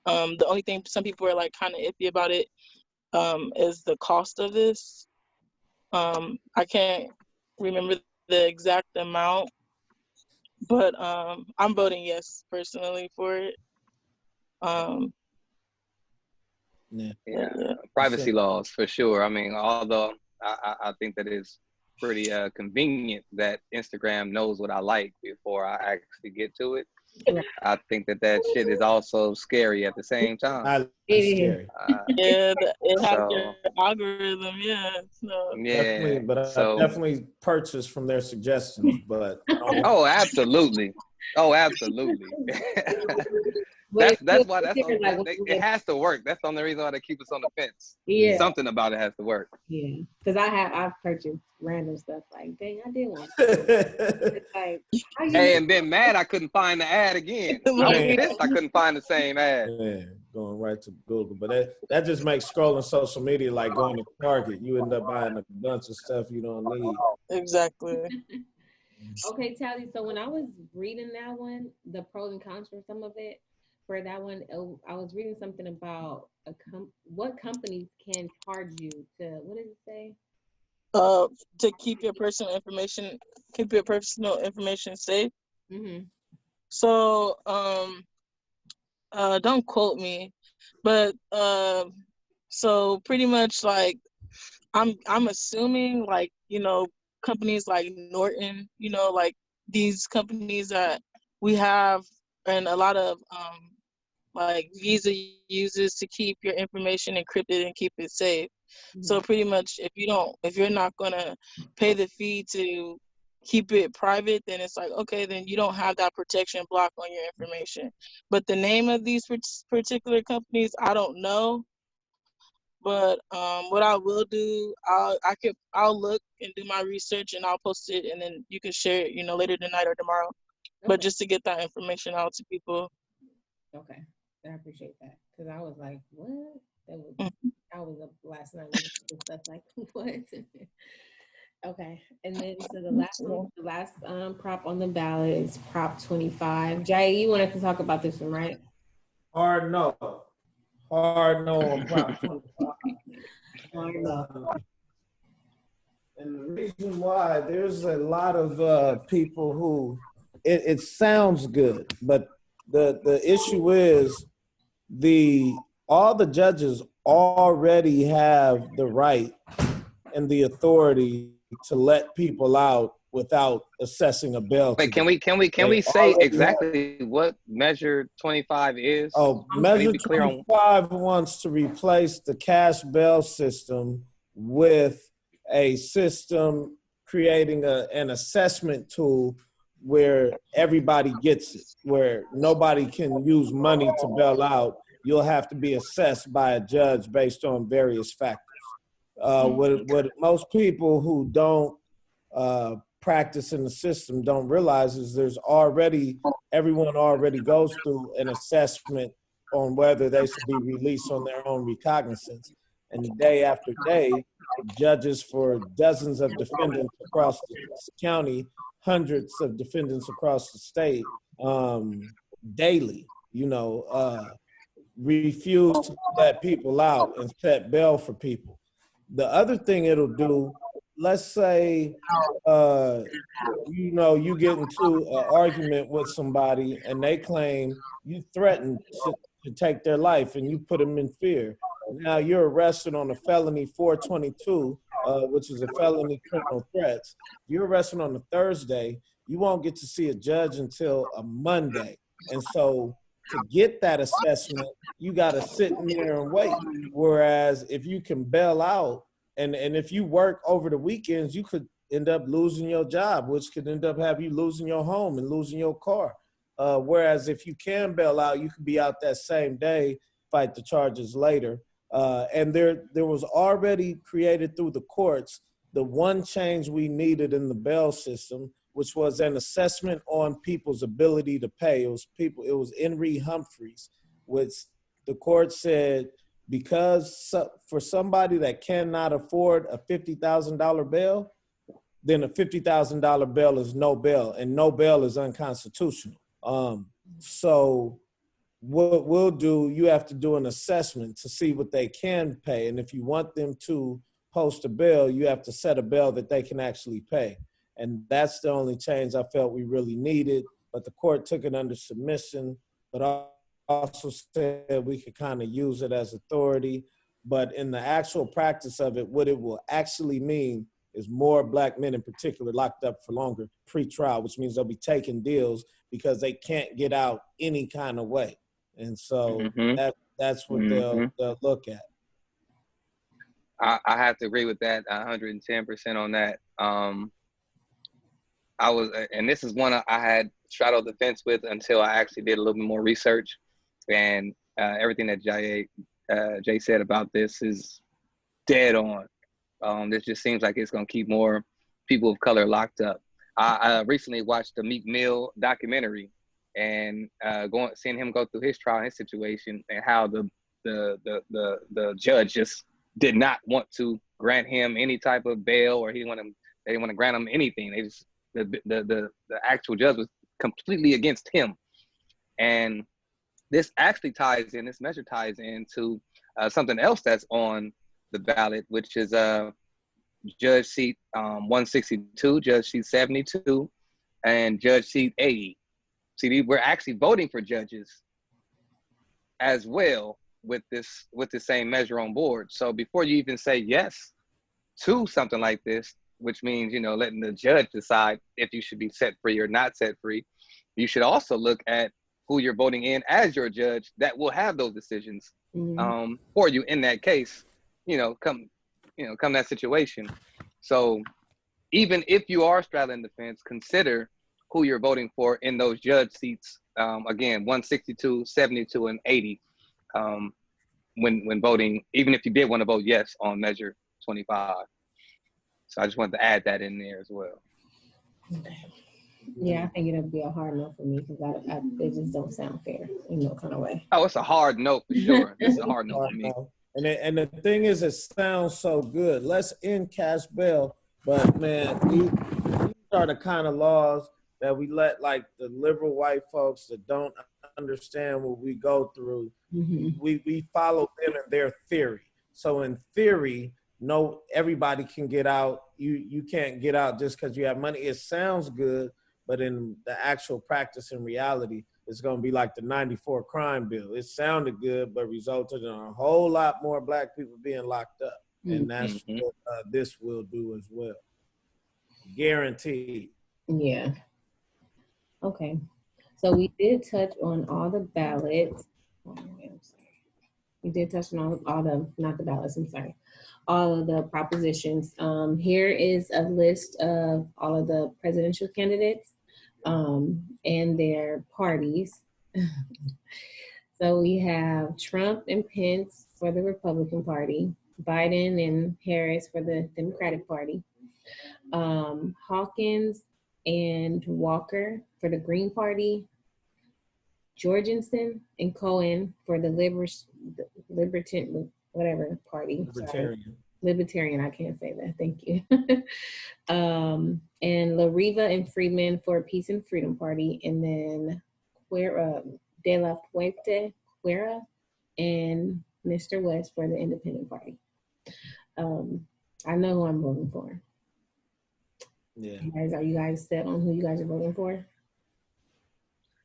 The only thing some people are like kind of iffy about it is the cost of this. I can't remember the exact amount, but I'm voting yes personally for it.
Yeah, privacy laws for sure. I mean, although I think that it's pretty convenient that Instagram knows what I like before I actually get to it. I think that shit is also scary at the same time.
Scary.
It has your algorithm, So.
Definitely, but I definitely purchase from their suggestions. But
oh, absolutely. That's why it has to work. That's the only reason why they keep us on the fence.
Yeah,
something about it has to work.
Yeah, because I've purchased random stuff like, dang, I did one. It's like,
hey, and been mad I couldn't find the ad again. I was pissed I couldn't find the same ad.
Yeah, going right to Google, but that just makes scrolling social media like going to Target. You end up buying a bunch of stuff you don't need.
Exactly.
Okay, Tally. So when I was reading that one, the pros and cons for some of it. For that one, I was reading something about what companies can charge you to, what did it say?
To keep your personal information safe.
Mm-hmm.
So, don't quote me, but so pretty much like I'm assuming like companies like Norton, like these companies that we have, and a lot of like Visa uses to keep your information encrypted and keep it safe. Mm-hmm. So pretty much if you're not gonna pay the fee to keep it private, then it's like, okay, then you don't have that protection block on your information. But the name of these particular companies, I don't know. But what I will do, I'll look and do my research and I'll post it, and then you can share it, later tonight or tomorrow. Okay. But just to get that information out to people.
Okay, I appreciate that, because I was like, what? I was up last night with stuff like, what? Okay, and then so the last prop on the ballot is Prop 25. Jaaye, you wanted to talk about this one, right?
Hard no on Prop 25.
Hard no.
And the reason why, there's a lot of people who it sounds good, but the issue is all the judges already have the right and the authority to let people out without assessing a bail.
Wait, can we say exactly what Measure 25 is?
Oh, Measure 25 wants to replace the cash bail system with a system creating an assessment tool where everybody gets it, where nobody can use money to bail out. You'll have to be assessed by a judge based on various factors. What most people who don't practice in the system don't realize is everyone already goes through an assessment on whether they should be released on their own recognizance. And day after day, judges for dozens of defendants across the county, hundreds of defendants across the state, daily, refuse to let people out and set bail for people. The other thing it'll do, let's say, you get into an argument with somebody and they claim you threatened to take their life and you put them in fear. Now you're arrested on a felony 422 which is a felony criminal threats. If you're arrested on a Thursday, you won't get to see a judge until a Monday. And so to get that assessment, you got to sit in there and wait. Whereas if you can bail out, and if you work over the weekends, you could end up losing your job, which could end up have you losing your home and losing your car. Whereas if you can bail out, you could be out that same day, fight the charges later. And there was already created through the courts the one change we needed in the bail system, which was an assessment on people's ability to pay. It was Henry Humphreys, which the court said, because for somebody that cannot afford a $50,000 bail, then a $50,000 bail is no bail, and no bail is unconstitutional. So what we'll do, you have to do an assessment to see what they can pay. And if you want them to post a bail, you have to set a bail that they can actually pay. And that's the only change I felt we really needed. But the court took it under submission, but also said we could kind of use it as authority. But in the actual practice of it, what it will actually mean is more Black men in particular locked up for longer pre-trial, which means they'll be taking deals because they can't get out any kind of way. And so that's what they'll look at.
I have to agree with that 110% on that. And this is one I had straddled the fence with until I actually did a little bit more research, and everything that Jay said about this is dead on. This just seems like it's going to keep more people of color locked up. I recently watched the Meek Mill documentary, and seeing him go through his trial, his situation, and how the judge just did not want to grant him any type of bail, or they didn't want to grant him anything. They just the actual judge was completely against him. And this measure ties into something else that's on the ballot, which is Judge Seat 162, Judge Seat 72, and Judge Seat 80. See, we're actually voting for judges as well with the same measure on board. So before you even say yes to something like this, which means, letting the judge decide if you should be set free or not set free, you should also look at who you're voting in as your judge that will have those decisions for you in that case, come that situation. So even if you are straddling the fence, consider who you're voting for in those judge seats. Again, 162, 72, and 80 when voting, even if you did want to vote yes on Measure 25. So I just wanted to add that in there as well.
Yeah, I think it'll be a hard no for me because it just don't sound fair in no kind of way.
Oh, it's a hard no for sure. It's a hard no for me.
And the thing is, it sounds so good. Let's end cash bail, but man, these are the kind of laws that we let like the liberal white folks that don't understand what we go through. We follow them and their theory. So in theory, no, everybody can get out. You can't get out just because you have money. It sounds good, but in the actual practice and reality, it's going to be like the 94 crime bill. It sounded good, but resulted in a whole lot more Black people being locked up. And that's what this will do as well. Guaranteed.
Yeah. Okay. So we did touch on all the ballots. We did touch on not the ballots, I'm sorry. All of the propositions. Here is a list of all of the presidential candidates and their parties. So we have Trump and Pence for the Republican Party, Biden and Harris for the Democratic Party, Hawkins and Walker for the Green Party, Jorgensen and Cohen for the Libertarian Party. Libertarian, I can't say that, thank you. And La Riva and Friedman for Peace and Freedom Party, and then De La Puente Cuera and Mr. West for the Independent Party. I know who I'm voting for.
Yeah.
Are you guys set on who you guys are voting for?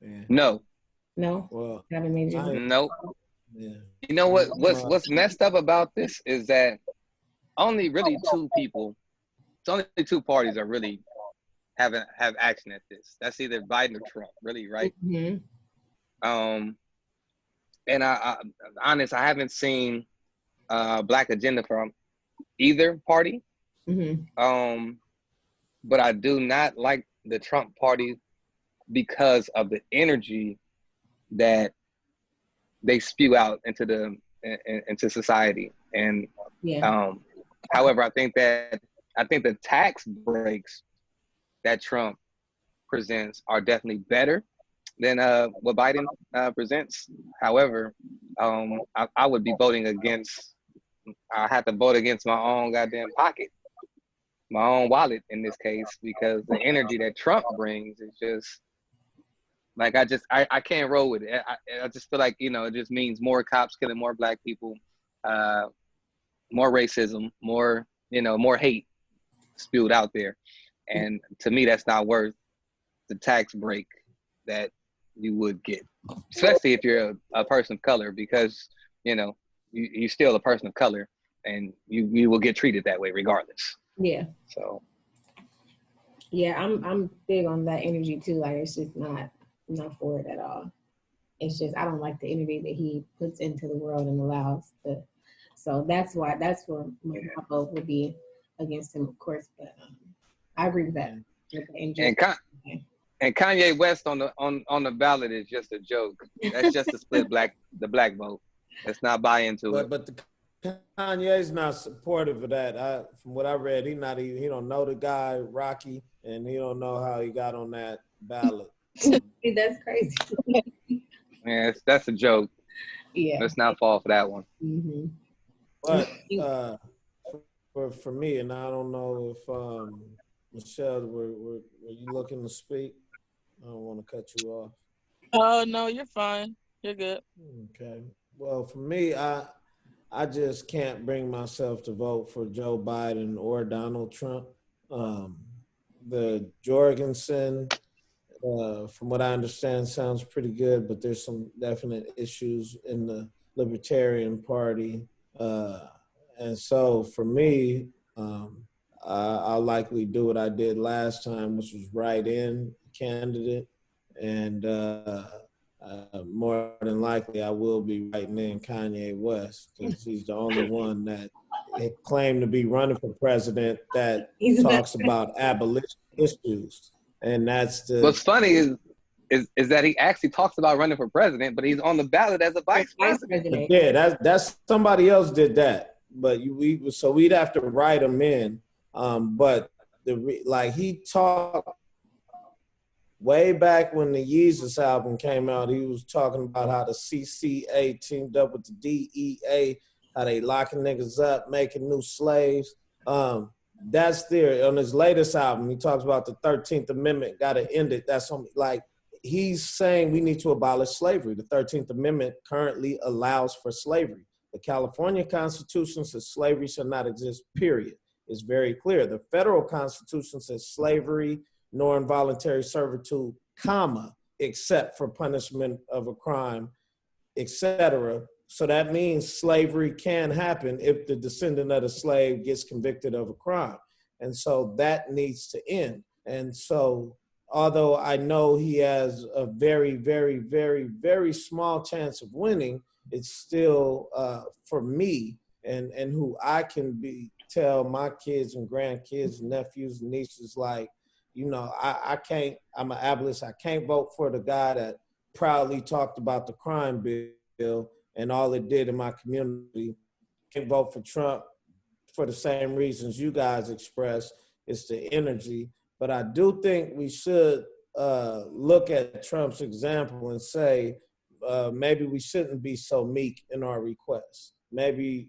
Yeah.
No.
No?
Well,
haven't made you.
Nope.
Yeah.
You know what's messed up about this is that only really two people. It's only two parties that really have action at this. That's either Biden or Trump, really, right?
Mm-hmm.
And honest, I haven't seen Black agenda from either party.
Mm-hmm.
But I do not like the Trump party because of the energy that they spew out into society. And
Yeah.
however, I think the tax breaks that Trump presents are definitely better than what Biden presents. However, I would be voting against. I have to vote against my own goddamn pocket, my own wallet in this case, because the energy that Trump brings is just like I can't roll with it. I just feel like, you know, it just means more cops killing more Black people, more racism, more, you know, more hate spewed out there. And to me, that's not worth the tax break that you would get, especially if you're a person of color, because, you know, you're still a person of color and you will get treated that way regardless.
Yeah.
So.
Yeah, I'm big on that energy too. Like, it's just not for it at all. It's just, I don't like the energy that he puts into the world and allows to. So that's where my vote would be against him, of course. But I agree with that.
And Kanye West on the ballot is just a joke. That's just to split the black vote. Let's not buy into it.
But Kanye's not supportive of that. From what I read, he don't know the guy Rocky, and he don't know how he got on that ballot.
That's crazy.
Yeah, that's a joke.
Yeah,
let's not fall for that one.
Mm-hmm.
But for me, and I don't know if Michele, were you looking to speak? I don't want to cut you off.
Oh no, you're fine. You're good.
Okay. Well, for me, I just can't bring myself to vote for Joe Biden or Donald Trump. The Jorgensen, from what I understand, sounds pretty good, but there's some definite issues in the Libertarian Party. And so for me, I'll likely do what I did last time, which was write in a candidate. And more than likely, I will be writing in Kanye West because he's the only one that claimed to be running for president that talks about abolition issues. And that's the.
What's funny is that he actually talks about running for president, but he's on the ballot as a vice president.
Yeah, that's somebody else did that, but so we'd have to write him in. But he talked way back when the Yeezus album came out. He was talking about how the CCA teamed up with the DEA, how they locking niggas up, making new slaves. That's there. On his latest album, he talks about the 13th Amendment, got to end it. That's on, he's saying we need to abolish slavery. The 13th Amendment currently allows for slavery. The California Constitution says slavery shall not exist, period. It's very clear. The federal Constitution says slavery nor involuntary servitude, comma, except for punishment of a crime, etc. So that means slavery can happen if the descendant of the slave gets convicted of a crime. And so that needs to end. And so although I know he has a very, very, very, very small chance of winning, it's still for me and who I can tell my kids and grandkids, nephews and nieces, I can't, I'm an abolitionist. I can't vote for the guy that proudly talked about the crime bill and all it did in my community. Can't vote for Trump for the same reasons you guys expressed. It's the energy. But I do think we should look at Trump's example and say, maybe we shouldn't be so meek in our requests. Maybe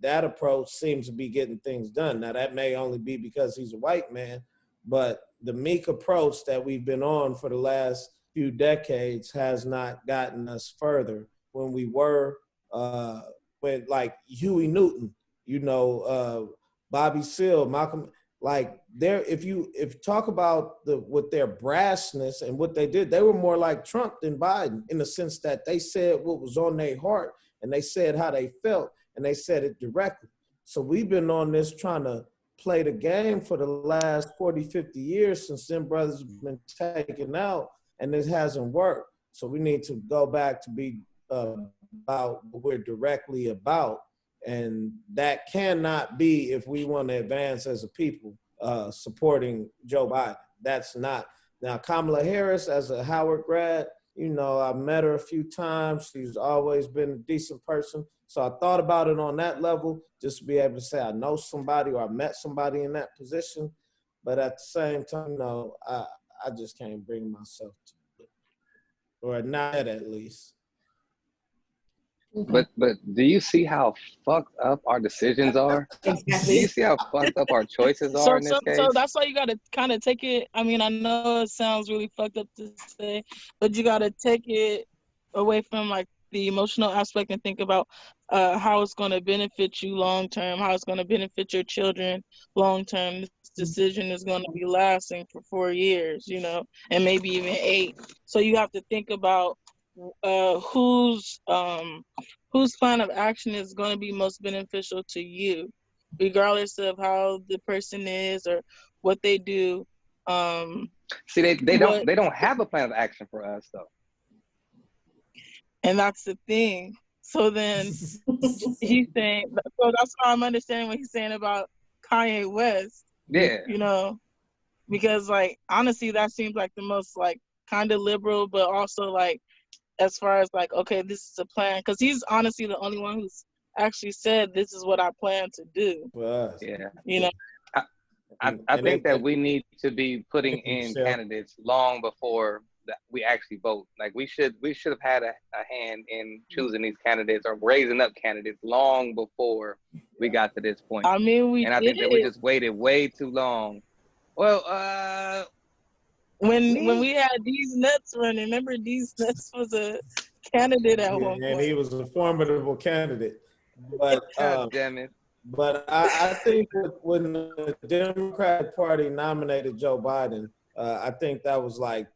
that approach seems to be getting things done. Now, that may only be because he's a white man, but the meek approach that we've been on for the last few decades has not gotten us further. When we were, when Huey Newton, Bobby Seale, Malcolm, if you talk about with their brashness and what they did, they were more like Trump than Biden in the sense that they said what was on their heart and they said how they felt and they said it directly. So we've been on this trying to play the game for the last 40, 50 years since them brothers have been taken out, and it hasn't worked. So we need to go back to be about what we're directly about. And that cannot be, if we want to advance as a people, supporting Joe Biden. That's not. Now, Kamala Harris, as a Howard grad, you know, I met her a few times. She's always been a decent person. So I thought about it on that level, just to be able to say I know somebody or I met somebody in that position. But at the same time, no, I just can't bring myself to it, or not at least.
But do you see how fucked up our decisions are? Do you see how fucked up our choices are in this case?
So that's why you got to kind of take it. I mean, I know it sounds really fucked up to say, but you got to take it away from like the emotional aspect and think about how it's going to benefit you long term, how it's going to benefit your children long term. This decision is going to be lasting for 4 years, you know, and maybe even 8. So you have to think about whose plan of action is going to be most beneficial to you, regardless of how the person is or what they do.
See, they don't have a plan of action for us though.
And that's the thing. So then he's saying, so that's why I'm understanding what he's saying about Kanye West.
Yeah.
You know, because like honestly, that seems like the most like kind of liberal, but also like as far as like, okay, this is a plan, because he's honestly the only one who's actually said this is what I plan to do.
Yeah.
You know,
I think that we need to be putting in candidates long before we actually vote. Like we should have had a hand in choosing these candidates or raising up candidates long before we got to this point.
I mean,
I think that we just waited way too long. Well,
when we had D's Nuts running, remember D's Nuts was a candidate at one point.
And he was a formidable candidate. But
God damn it.
But I think when the Democratic Party nominated Joe Biden, I think that was like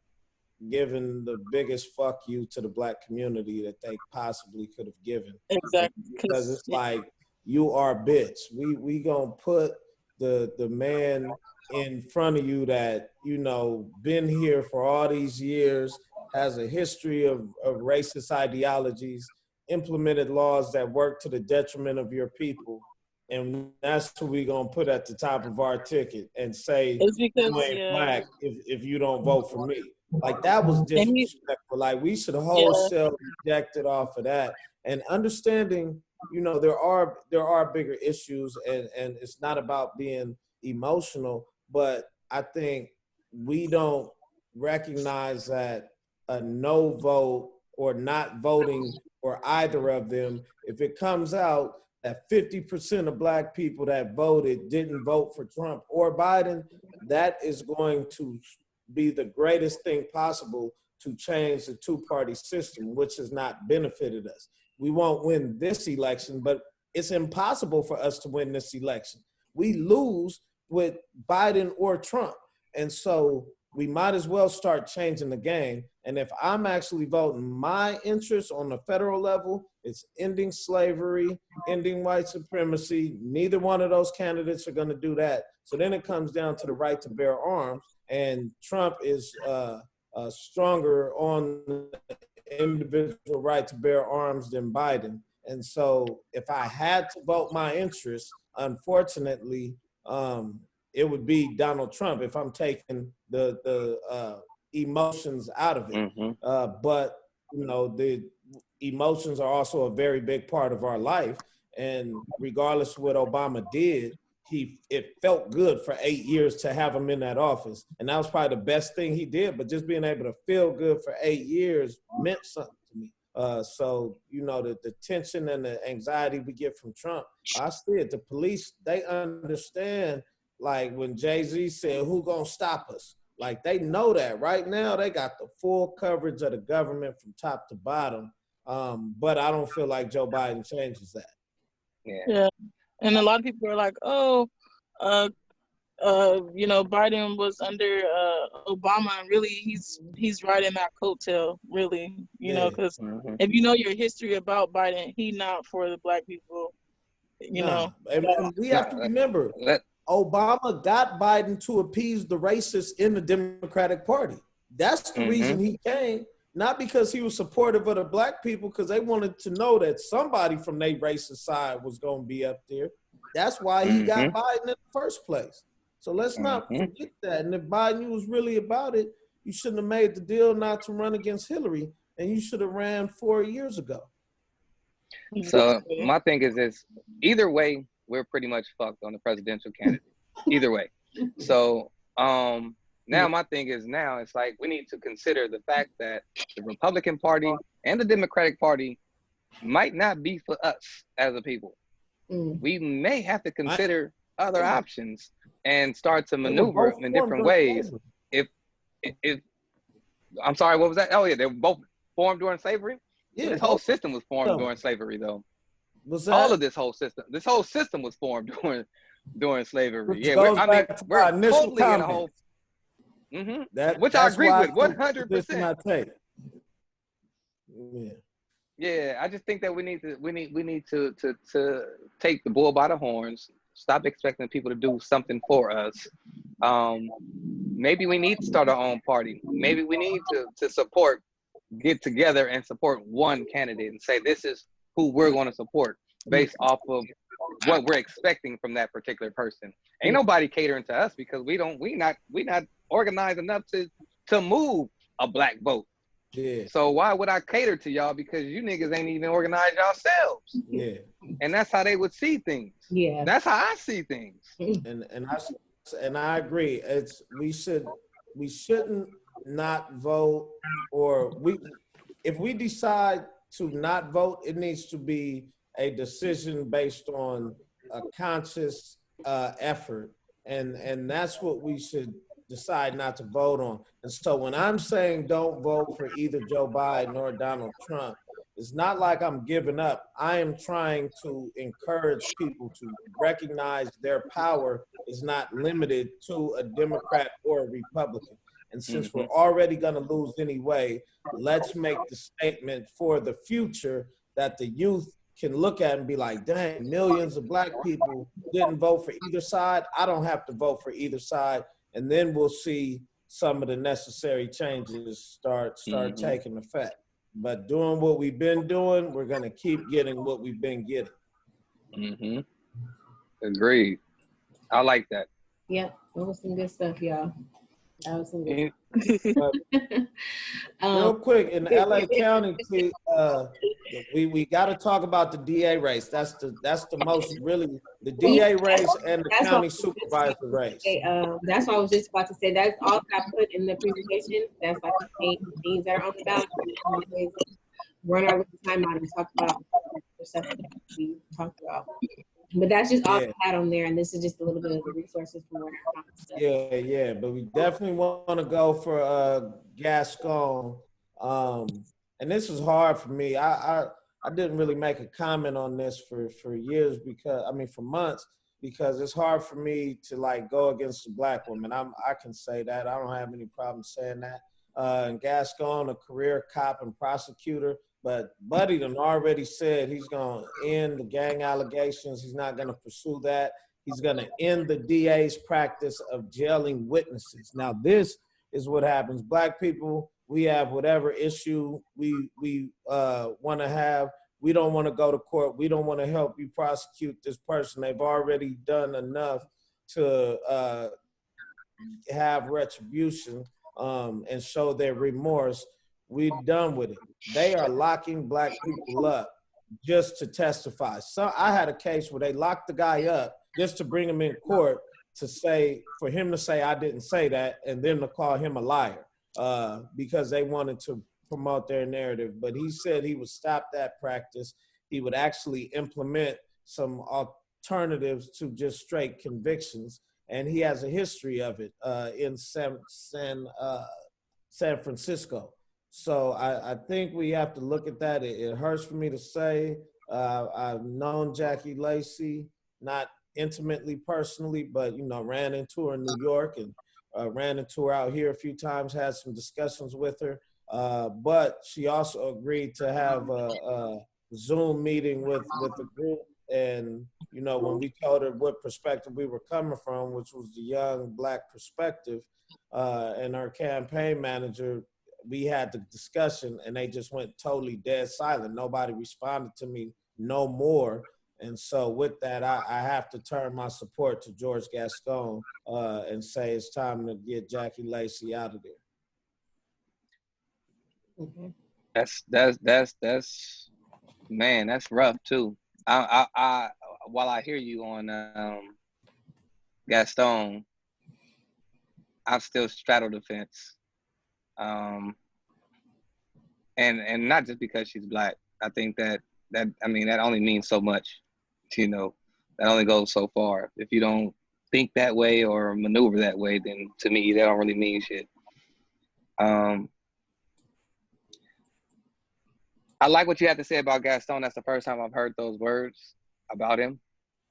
giving the biggest fuck you to the Black community that they possibly could have given.
Exactly.
Because it's like, you are bitch. We gonna put the man in front of you that, you know, been here for all these years, has a history of racist ideologies, implemented laws that work to the detriment of your people. And that's who we gonna put at the top of our ticket and say, you ain't Black if you don't vote for me. Like, that was disrespectful. Like, we should wholesale reject it off of that. And understanding, you know, there are bigger issues, and it's not about being emotional, but I think we don't recognize that a no vote or not voting for either of them, if it comes out that 50% of Black people that voted didn't vote for Trump or Biden, that is going to be the greatest thing possible to change the two-party system, which has not benefited us. We won't win this election, but it's impossible for us to win this election. We lose with Biden or Trump. And so we might as well start changing the game. And if I'm actually voting, my interest on the federal level, it's ending slavery, ending white supremacy. Neither one of those candidates are going to do that. So then it comes down to the right to bear arms. And Trump is stronger on the individual right to bear arms than Biden. And so if I had to vote my interest, unfortunately, it would be Donald Trump if I'm taking the emotions out of it. Mm-hmm. But, you know, the emotions are also a very big part of our life. And regardless of what Obama did, it felt good for 8 years to have him in that office. And that was probably the best thing he did, but just being able to feel good for 8 years meant something to me. So, you know, the tension and the anxiety we get from Trump, I see it. The police, they understand, like when Jay-Z said, who gonna stop us? Like, they know that right now. They got the full coverage of the government from top to bottom. But I don't feel like Joe Biden changes that.
Yeah. And a lot of people are like, oh, you know, Biden was under Obama, and really he's riding that coattail, really, you know, because if you know your history about Biden, he not for the Black people. you know.
And we have to remember, Obama got Biden to appease the racists in the Democratic Party. That's the reason he came, not because he was supportive of the black people, because they wanted to know that somebody from their racist side was going to be up there. That's why he got Biden in the first place. So let's not forget that. And if Biden was really about it, you shouldn't have made the deal not to run against Hillary, and you should have ran 4 years ago.
So my thing is this: either way, we're pretty much fucked on the presidential candidate. Either way. So now my thing is, now it's like we need to consider the fact that the Republican Party and the Democratic Party might not be for us as a people. We may have to consider other options and start to maneuver in different ways. If I'm sorry, what was that? Oh yeah, they were both formed during slavery. Yeah, this whole system was formed during slavery, though. All of this whole system was formed during slavery. Yeah, we're totally in a whole. Which I agree with 100%. Yeah, I just think that we need to take the bull by the horns. Stop expecting people to do something for us. Maybe we need to start our own party. Maybe we need to get together and support one candidate and say this is who we're going to support based off of what we're expecting from that particular person. Ain't nobody catering to us because we not organized enough to move a black vote. Yeah. So why would I cater to y'all? Because you niggas ain't even organized yourselves. Yeah. And that's how they would see things. Yeah. That's how I see things.
And I agree. We shouldn't not vote, or if we decide to not vote, it needs to be a decision based on a conscious effort, and that's what we should decide not to vote on. And so when I'm saying don't vote for either Joe Biden or Donald Trump, it's not like I'm giving up. I am trying to encourage people to recognize their power is not limited to a Democrat or a Republican. And since we're already going to lose anyway, let's make the statement for the future that the youth can look at and be like, dang, millions of black people didn't vote for either side. I don't have to vote for either side. And then we'll see some of the necessary changes start taking effect. But doing what we've been doing, we're going to keep getting what we've been getting.
Agreed. I like that.
Yep, that was some good stuff, y'all. That was some good
stuff. Real quick, in LA County, we got to talk about the DA race. That's the most really, the DA race and the county supervisor race.
That's what I was just about to say. That's all I put in the presentation. That's like the main things that are on the ballot. We run our little time out and talk about the stuff that we talked about. But that's just all I had on there, and this is just a little bit of the resources from where I found stuff.
Yeah, but we definitely want to go for Gascon. And this is hard for me. I didn't really make a comment on this for years for months, because it's hard for me to like go against a black woman. I can say that. I don't have any problem saying that. And Gascon, a career cop and prosecutor, but Buddy done already said he's going to end the gang allegations. He's not going to pursue that. He's going to end the DA's practice of jailing witnesses. Now, this is what happens. Black people, we have whatever issue we want to have. We don't want to go to court. We don't want to help you prosecute this person. They've already done enough to have retribution and show their remorse. We're done with it. They are locking black people up just to testify. So I had a case where they locked the guy up just to bring him in court for him to say I didn't say that, and then to call him a liar because they wanted to promote their narrative. But he said he would stop that practice. He would actually implement some alternatives to just straight convictions, and he has a history of it in San Francisco. So I think we have to look at that. It hurts for me to say. I've known Jackie Lacey, not intimately personally, but ran into her in New York and ran into her out here a few times, had some discussions with her. But she also agreed to have a Zoom meeting with the group and you know, when we told her what perspective we were coming from, which was the young Black perspective, and our campaign manager, we had the discussion and they just went totally dead silent. Nobody responded to me no more. And so with that, I have to turn my support to George Gascon and say it's time to get Jackie Lacey out of there.
Okay.
That's man, that's rough too. I while I hear you on Gaston, I still straddle the fence. And not just because she's Black. I think that I mean that only means so much, you know. That only goes so far. If you don't think that way or maneuver that way, then to me that don't really mean shit. I like what you have to say about Gaston. That's the first time I've heard those words about him.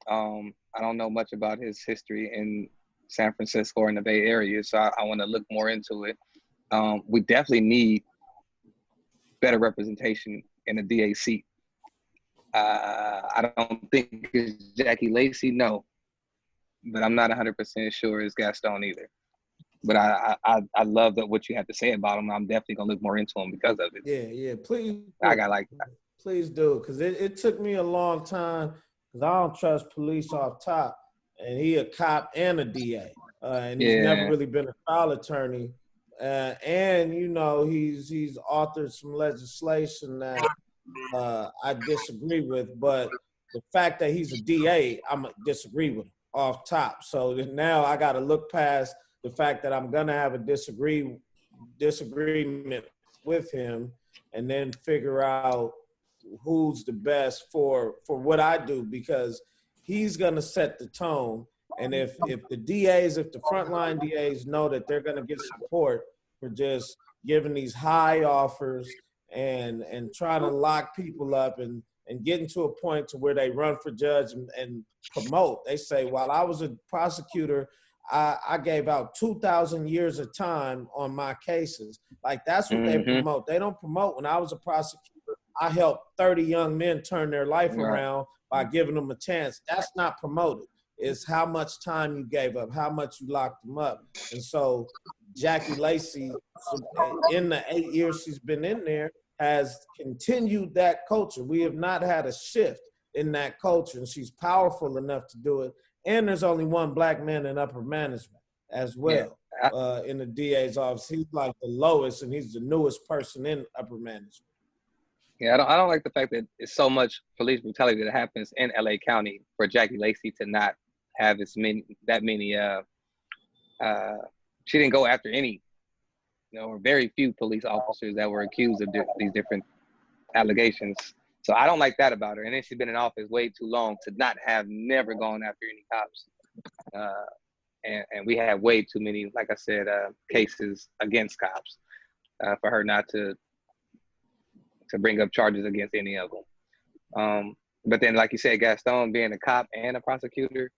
I don't know much about his history in San Francisco or in the Bay Area, so I want to look more into it. We definitely need better representation in the DA seat. I don't think it's Jackie Lacey, no, but I'm not 100% sure it's Gaston either. But I love that what you have to say about him. I'm definitely gonna look more into him because of it.
Yeah, please.
I got like,
please do, because it took me a long time because I don't trust police off top, and he a cop and a DA, and he's never really been a trial attorney, and you know he's authored some legislation that I disagree with, but the fact that he's a DA, I'm disagree with him off top. So now I got to look past the fact that I'm gonna have a disagreement with him, and then figure out who's the best for what I do, because he's gonna set the tone. And if the DAs, if the frontline DAs know that they're gonna get support for just giving these high offers and trying to lock people up and getting to a point to where they run for judge and promote. They say, while I was a prosecutor, I gave out 2,000 years of time on my cases. Like, that's what they promote. They don't promote, when I was a prosecutor, I helped 30 young men turn their life around by giving them a chance. That's not promoted. It's how much time you gave up, how much you locked them up. And so Jackie Lacey, in the 8 years she's been in there, has continued that culture. We have not had a shift in that culture, and she's powerful enough to do it. And there's only one Black man in upper management as well, in the DA's office. He's like the lowest, and he's the newest person in upper management.
Yeah, I don't like the fact that it's so much police brutality that happens in LA County for Jackie Lacey to not have that many. She didn't go after any, or very few police officers that were accused of these different allegations. So I don't like that about her. And then she's been in office way too long to not have never gone after any cops. And we have way too many, like I said, cases against cops for her not to bring up charges against any of them. But then, like you said, Gaston being a cop and a prosecutor,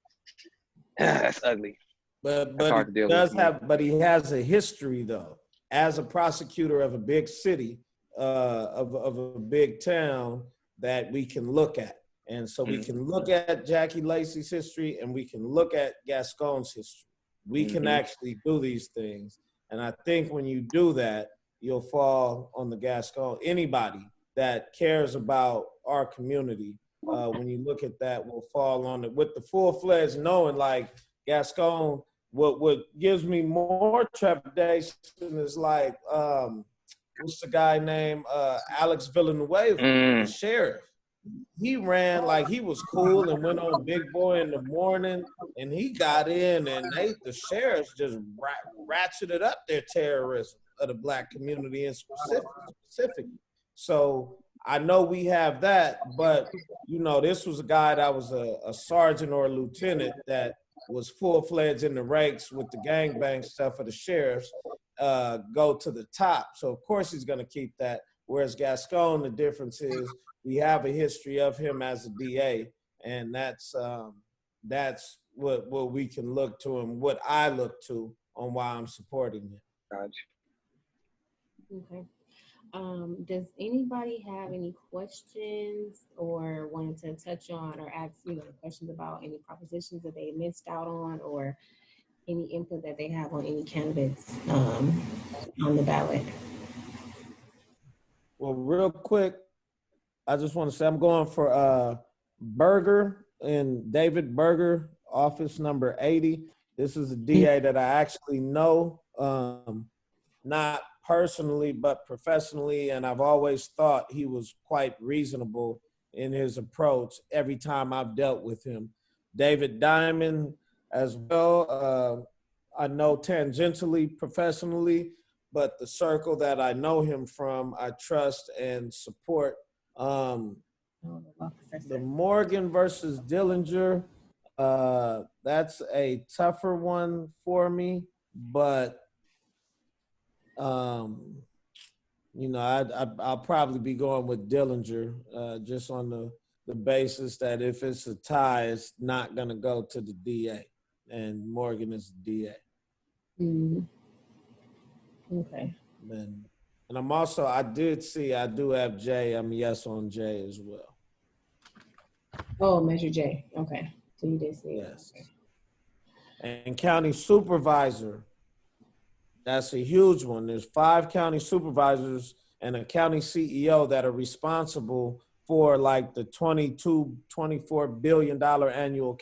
that's ugly.
But he has a history, though, as a prosecutor of a big city, of a big town, that we can look at. And so we can look at Jackie Lacey's history, and we can look at Gascon's history. We can actually do these things. And I think when you do that, you'll fall on the Gascon. Anybody that cares about our community, when you look at that, will fall on it with the full-fledged knowing, like Gascon. What gives me more trepidation is like, what's the guy named Alex Villanueva, the sheriff. He ran like he was cool and went on Big Boy in the morning, and he got in, and the sheriffs just ratcheted up their terrorism of the Black community in specific. So I know we have that, but this was a guy that was a sergeant or a lieutenant that was full-fledged in the ranks with the gangbang stuff of the sheriffs, go to the top. So of course he's going to keep that. Whereas Gascon, the difference is we have a history of him as a DA, and that's what we can look to, and what I look to on why I'm supporting him.
Gotcha.
Okay. Does anybody have any questions or want wanted to touch on or ask, questions about any propositions that they missed out on, or any input that they have on any candidates on the ballot.
Well, real quick, I just want to say I'm going for Berger and David Berger, office number 80. This is a DA that I actually know, not personally, but professionally, and I've always thought he was quite reasonable in his approach every time I've dealt with him. David Diamond as well, I know tangentially, professionally, but the circle that I know him from, I trust and support. The Morgan versus Dillinger, that's a tougher one for me, but I'll probably be going with Dillinger, just on the basis that if it's a tie, it's not going to go to the DA, and Morgan is the DA.
Okay.
And I'm also, I do have Jay. I'm yes on Jay as well.
Oh, Measure J. Okay. So you did see
yes.
it. Okay.
And county supervisor, that's a huge one. There's 5 county supervisors and a county CEO that are responsible for like the $24 billion annual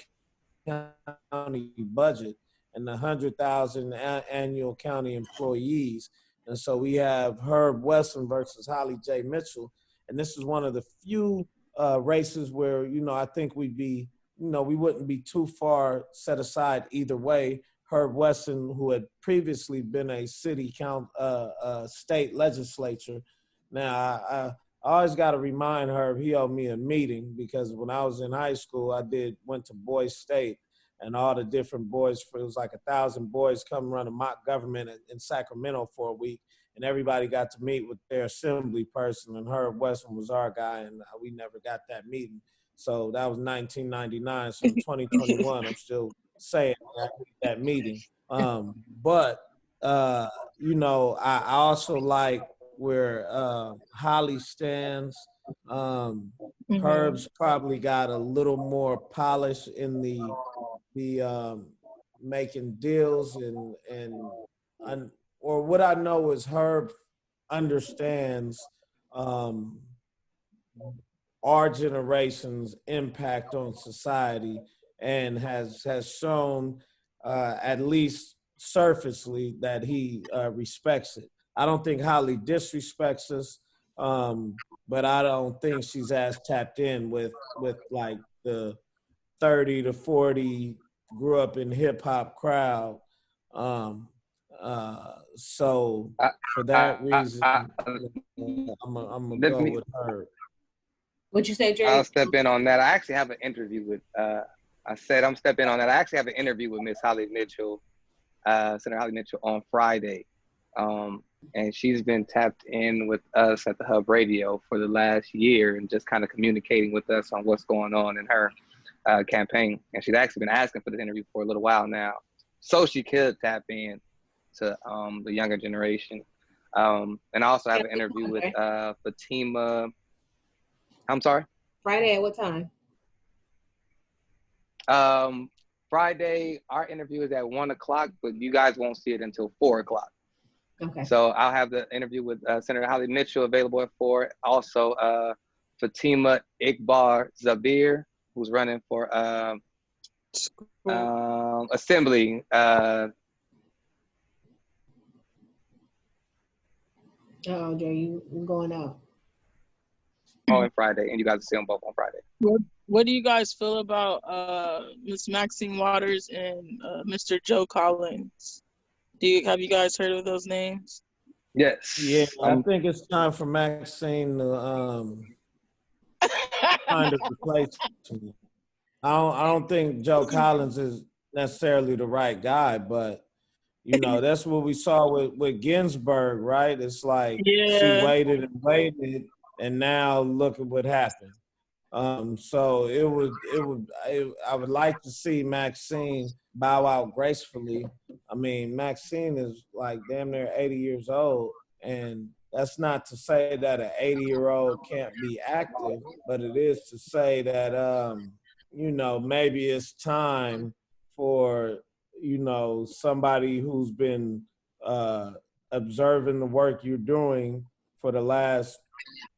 county budget and the 100,000 annual county employees. And so we have Herb Wesson versus Holly J. Mitchell. And this is one of the few races where, I think we wouldn't be too far set aside either way. Herb Wesson, who had previously been a state legislature. Now, I always got to remind Herb he owed me a meeting, because when I was in high school, went to Boys State, and all the different boys, it was like 1,000 boys come run a mock government in Sacramento for a week, and everybody got to meet with their assembly person, and Herb Wesson was our guy, and we never got that meeting. So that was 1999. So in 2021, I'm still saying that meeting. But I also like where Holly stands. Herb's probably got a little more polish in the making deals or what I know is Herb understands our generation's impact on society, and has shown at least surfacely that he respects it. I don't think Holly disrespects us, but I don't think she's as tapped in with like the 30 to 40 grew up in hip hop crowd. So for that reason, I'm gonna go with her.
What'd you say, Jerry?
I'll step in on that. I actually have an interview with, I'm stepping on that. I actually have an interview with Miss Holly Mitchell, Senator Holly Mitchell, on Friday. And she's been tapped in with us at the Hub Radio for the last year, and just kind of communicating with us on what's going on in her campaign. And she's actually been asking for this interview for a little while now, so she could tap in to the younger generation. And I also have an interview with Fatima. I'm sorry?
Friday at what time?
Friday, our interview is at 1:00, but you guys won't see it until 4:00.
Okay.
So I'll have the interview with Senator Holly Mitchell available at 4:00. Also, Fatima Iqbal Zabir, who's running for Assembly.
Jay, you going out?
On Friday, and you guys will see them both on Friday.
What do you guys feel about Miss Maxine Waters and Mr. Joe Collins? Have you guys heard of those names?
Yes.
Yeah, I think it's time for Maxine to kind of replace me. I don't think Joe Collins is necessarily the right guy, but that's what we saw with Ginsburg, right? It's like she waited and waited, and now look at what happened. So I would like to see Maxine bow out gracefully. I mean, Maxine is like damn near 80 years old, and that's not to say that an 80-year-old can't be active, but it is to say that, maybe it's time for, somebody who's been observing the work you're doing for the last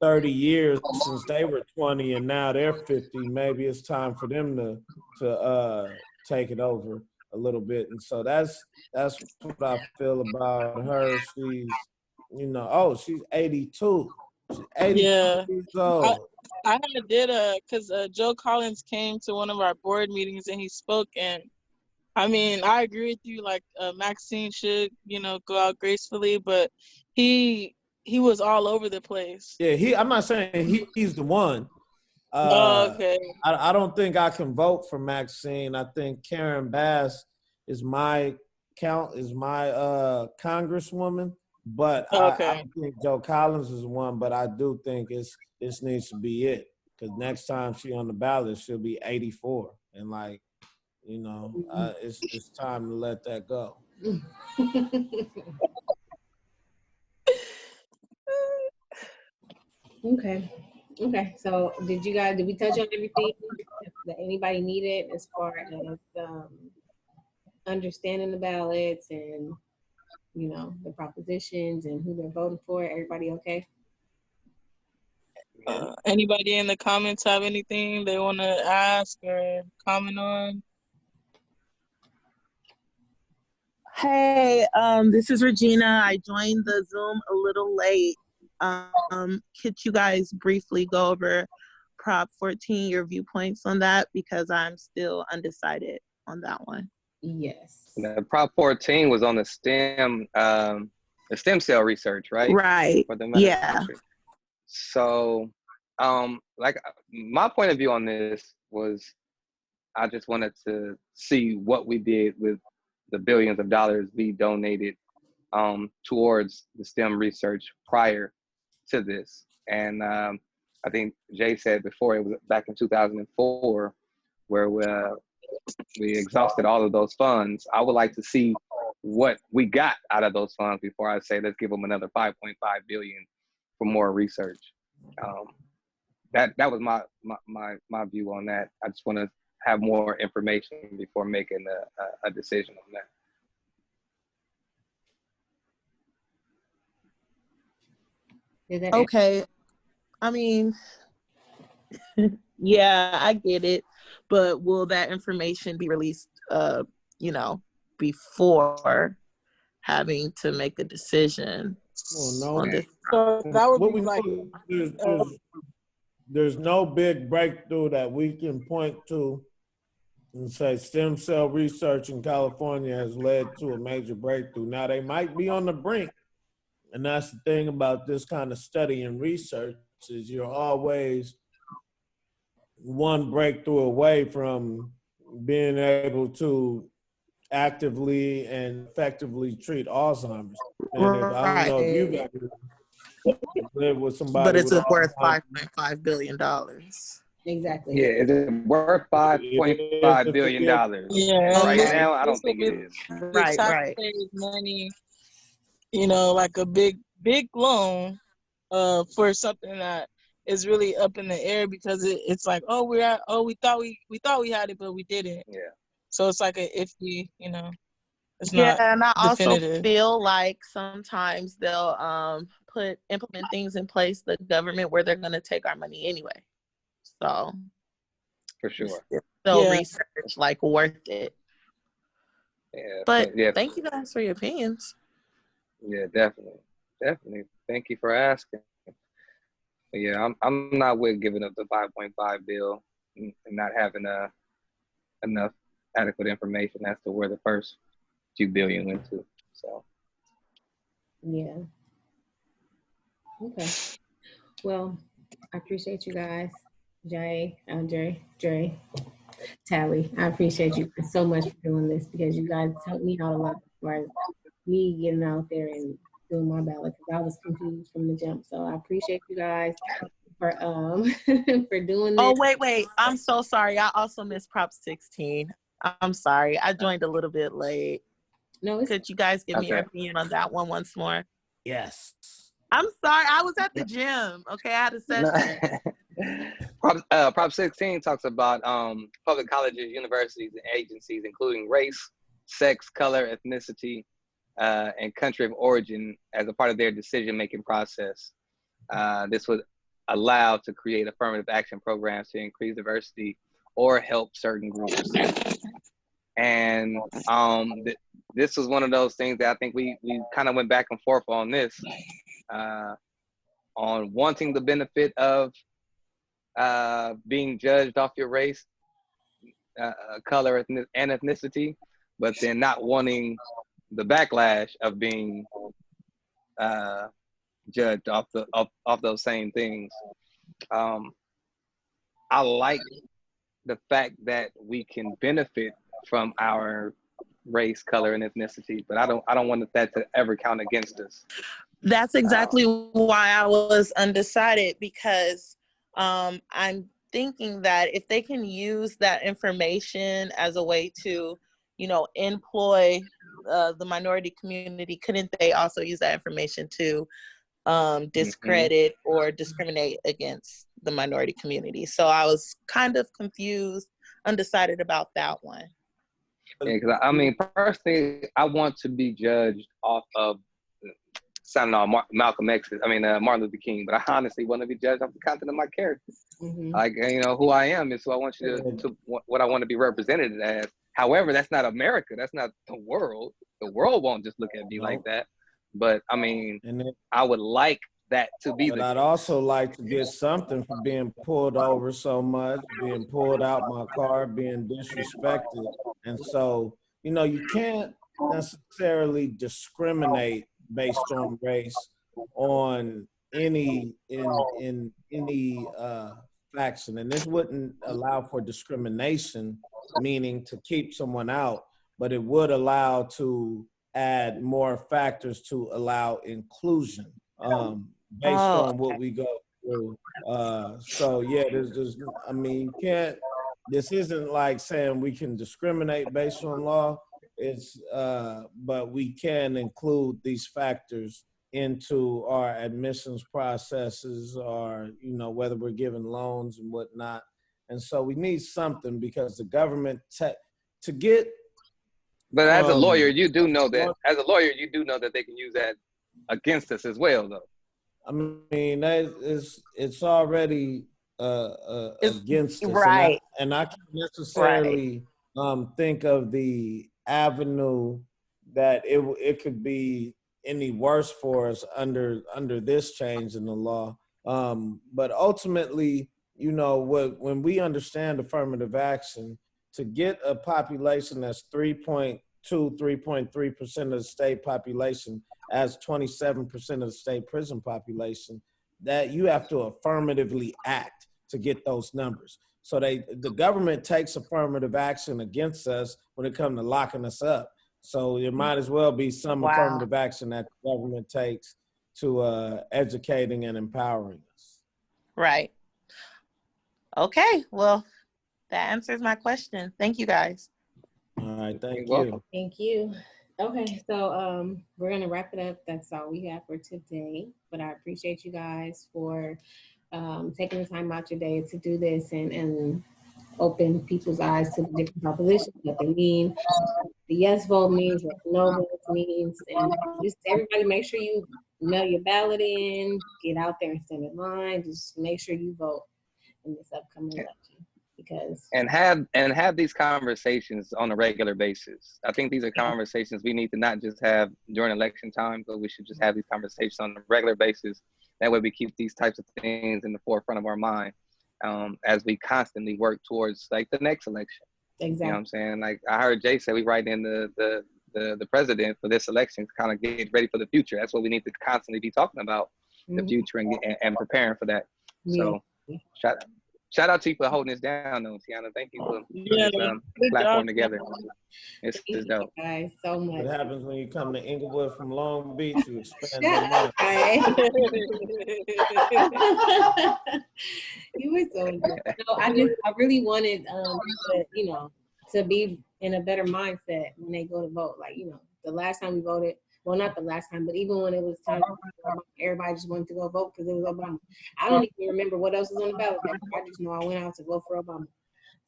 30 years since they were 20 and now they're 50. Maybe it's time for them to take it over a little bit. And so that's what I feel about her. She's, she's 82. She's 82
Yeah.
years old.
I did because Joe Collins came to one of our board meetings and he spoke, and I mean, I agree with you. Like Maxine should, go out gracefully, but he was all over the place.
Yeah, I'm not saying he's the one.
Okay.
I don't think I can vote for Maxine. I think Karen Bass is my congresswoman, but
Okay.
I don't think Joe Collins is one. But I do think this needs to be it, because next time she on the ballot, she'll be 84, and it's time to let that go.
Okay. So did we touch on everything that anybody needed as far as understanding the ballots and the propositions and who they're voting for? Everybody okay?
Anybody in the comments have anything they want to ask or comment on?
Hey, this is Regina. I joined the Zoom a little late. Could you guys briefly go over Prop 14, your viewpoints on that? Because I'm still undecided on that one.
Yes.
The Prop 14 was on the stem cell research, right?
Right. Yeah.
So, like my point of view on this was, I just wanted to see what we did with the billions of dollars we donated towards the STEM research prior to this. And I think Jay said before, it was back in 2004 where we exhausted all of those funds. I would like to see what we got out of those funds before I say let's give them another 5.5 billion for more research. That was my view on that. I just want to have more information before making a decision on
that.
Okay. I mean, yeah, I get it. But will that information be released, before having to make a decision on this?
So that would be like,
there's no big breakthrough that we can point to and say stem cell research in California has led to a major breakthrough. Now, they might be on the brink. And that's the thing about this kind of study and research, is you're always one breakthrough away from being able to actively and effectively treat Alzheimer's. And if, I don't know if you've ever lived with somebody,
but it's worth
Alzheimer's.
$5.5 billion.
Exactly.
Yeah, is it worth $5.5 billion?
Yeah,
right now, I don't think it is.
Right.
Taxpayers' money, like a big loan for something that is really up in the air, because it's like, we thought we had it, but we didn't.
Yeah.
So it's like a iffy, it's
Yeah,
not
and I
definitive.
also feel like sometimes they'll implement things in place, the government, where they're going to take our money anyway. So
for sure,
they'll research like worth it.
Yeah,
but thank you guys for your opinions.
Yeah, definitely. Thank you for asking. But yeah, I'm not with giving up the 5.5 bill and not having enough adequate information as to where the first few billion went to. So
yeah. Okay. Well, I appreciate you guys. Jaaye, Andre, Dre, Talley. I appreciate you so much for doing this, because you guys helped me out a lot as far as me getting out there and doing my ballot, because I was confused from the jump. So I appreciate you guys for for doing this.
Oh, wait. I'm so sorry. I also missed Prop 16. I'm sorry. I joined a little bit late.
No,
could you guys give me your opinion on that one once more?
Yes.
I'm sorry, I was at the gym. Okay, I had a session.
Prop 16 talks about public colleges, universities, and agencies, including race, sex, color, ethnicity, and country of origin as a part of their decision-making process. This would allow to create affirmative action programs to increase diversity or help certain groups. And this was one of those things that I think we kind of went back and forth on this, on wanting the benefit of being judged off your race, color, and ethnicity, but then not wanting the backlash of being judged off those same things. I like the fact that we can benefit from our race, color, and ethnicity, but I don't want that to ever count against us.
That's exactly why I was undecided, because I'm thinking that if they can use that information as a way to, you know, employ the minority community, couldn't they also use that information to discredit or discriminate against the minority community? So I was kind of confused, undecided about that one.
Yeah, because I mean, personally, I want to be judged off of sounding on Malcolm X, Martin Luther King, but I honestly want to be judged off the content of my character. Like, you know, who I am is who I want you to what I want to be represented as. However, that's not America. That's not the world. The world won't just look at me like that. But I mean, I would like that to be
but I'd also like to get something for being pulled over so much, being pulled out my car, being disrespected. And so, you know, you can't necessarily discriminate based on race on any faction. And this wouldn't allow for discrimination, meaning to keep someone out, but it would allow to add more factors to allow inclusion based on what we go through. So yeah, there's I mean, you can't, this isn't like saying we can discriminate based on law. It's but we can include these factors into our admissions processes, or, you know, whether we're giving loans and whatnot. And so we need something, because the government to get.
But as a lawyer, you do know that. As a lawyer, you do know that they can use that against us as well, though.
I mean, it's already against us,
right?
And I can't necessarily think of the avenue that it could be any worse for us under this change in the law. But ultimately, you know, when we understand affirmative action, to get a population that's 3.3% of the state population as 27% of the state prison population, that you have to affirmatively act to get those numbers. So the government takes affirmative action against us when it comes to locking us up. So there might as well be some affirmative action that the government takes to educating and empowering us.
Right. Okay, well, that answers my question. Thank you, guys.
All right, thank you.
Thank you. Okay, so we're gonna wrap it up. That's all we have for today. But I appreciate you guys for taking the time out your day to do this and open people's eyes to the different propositions, what they mean, the yes vote means, what the no vote means, and just everybody make sure you mail your ballot in, get out there and stand in line. Just make sure you vote in this upcoming election, because
and have these conversations on a regular basis. I think these are conversations we need to not just have during election time, but we should just have these conversations on a regular basis. That way we keep these types of things in the forefront of our mind as we constantly work towards like the next election.
Exactly.
You know what I'm saying? Like I heard Jay say, we write in the president for this election to kind of get ready for the future. That's what we need to constantly be talking about, the future and preparing for that. So shout out to you for holding this down, though, Tiana. Thank you for putting this platform together. It's dope.
Thank you guys so much.
What happens when you come to Inglewood from Long Beach? You expand your
Shut
mind.
up, you were so good. No, I really wanted to be in a better mindset when they go to vote. Like, the last time we voted, well, not the last time, but even when it was time, everybody just wanted to go vote because it was Obama. I don't even remember what else was on the ballot. I just know I went out to vote for Obama.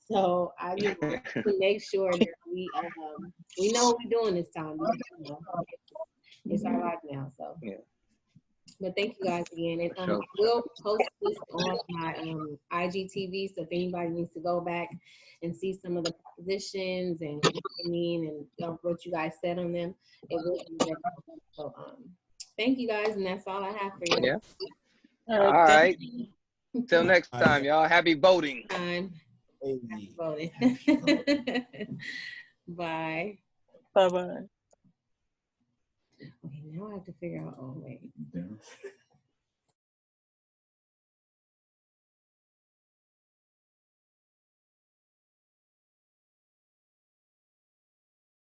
So I just want to make sure that we know what we're doing this time. Because, you know, it's our life now. So
Yeah.
But thank you guys again, and
Sure.
I will post this on my IGTV. So if anybody needs to go back and see some of the propositions and what they mean and what you guys said on them, it will be there. So thank you guys, and that's all I have for you.
Yeah.
All
All
right.
right. Till next time, y'all. Happy voting.
Time.
Hey.
Voting. Bye.
Bye-bye.
Okay, now I have to figure out. Oh wait.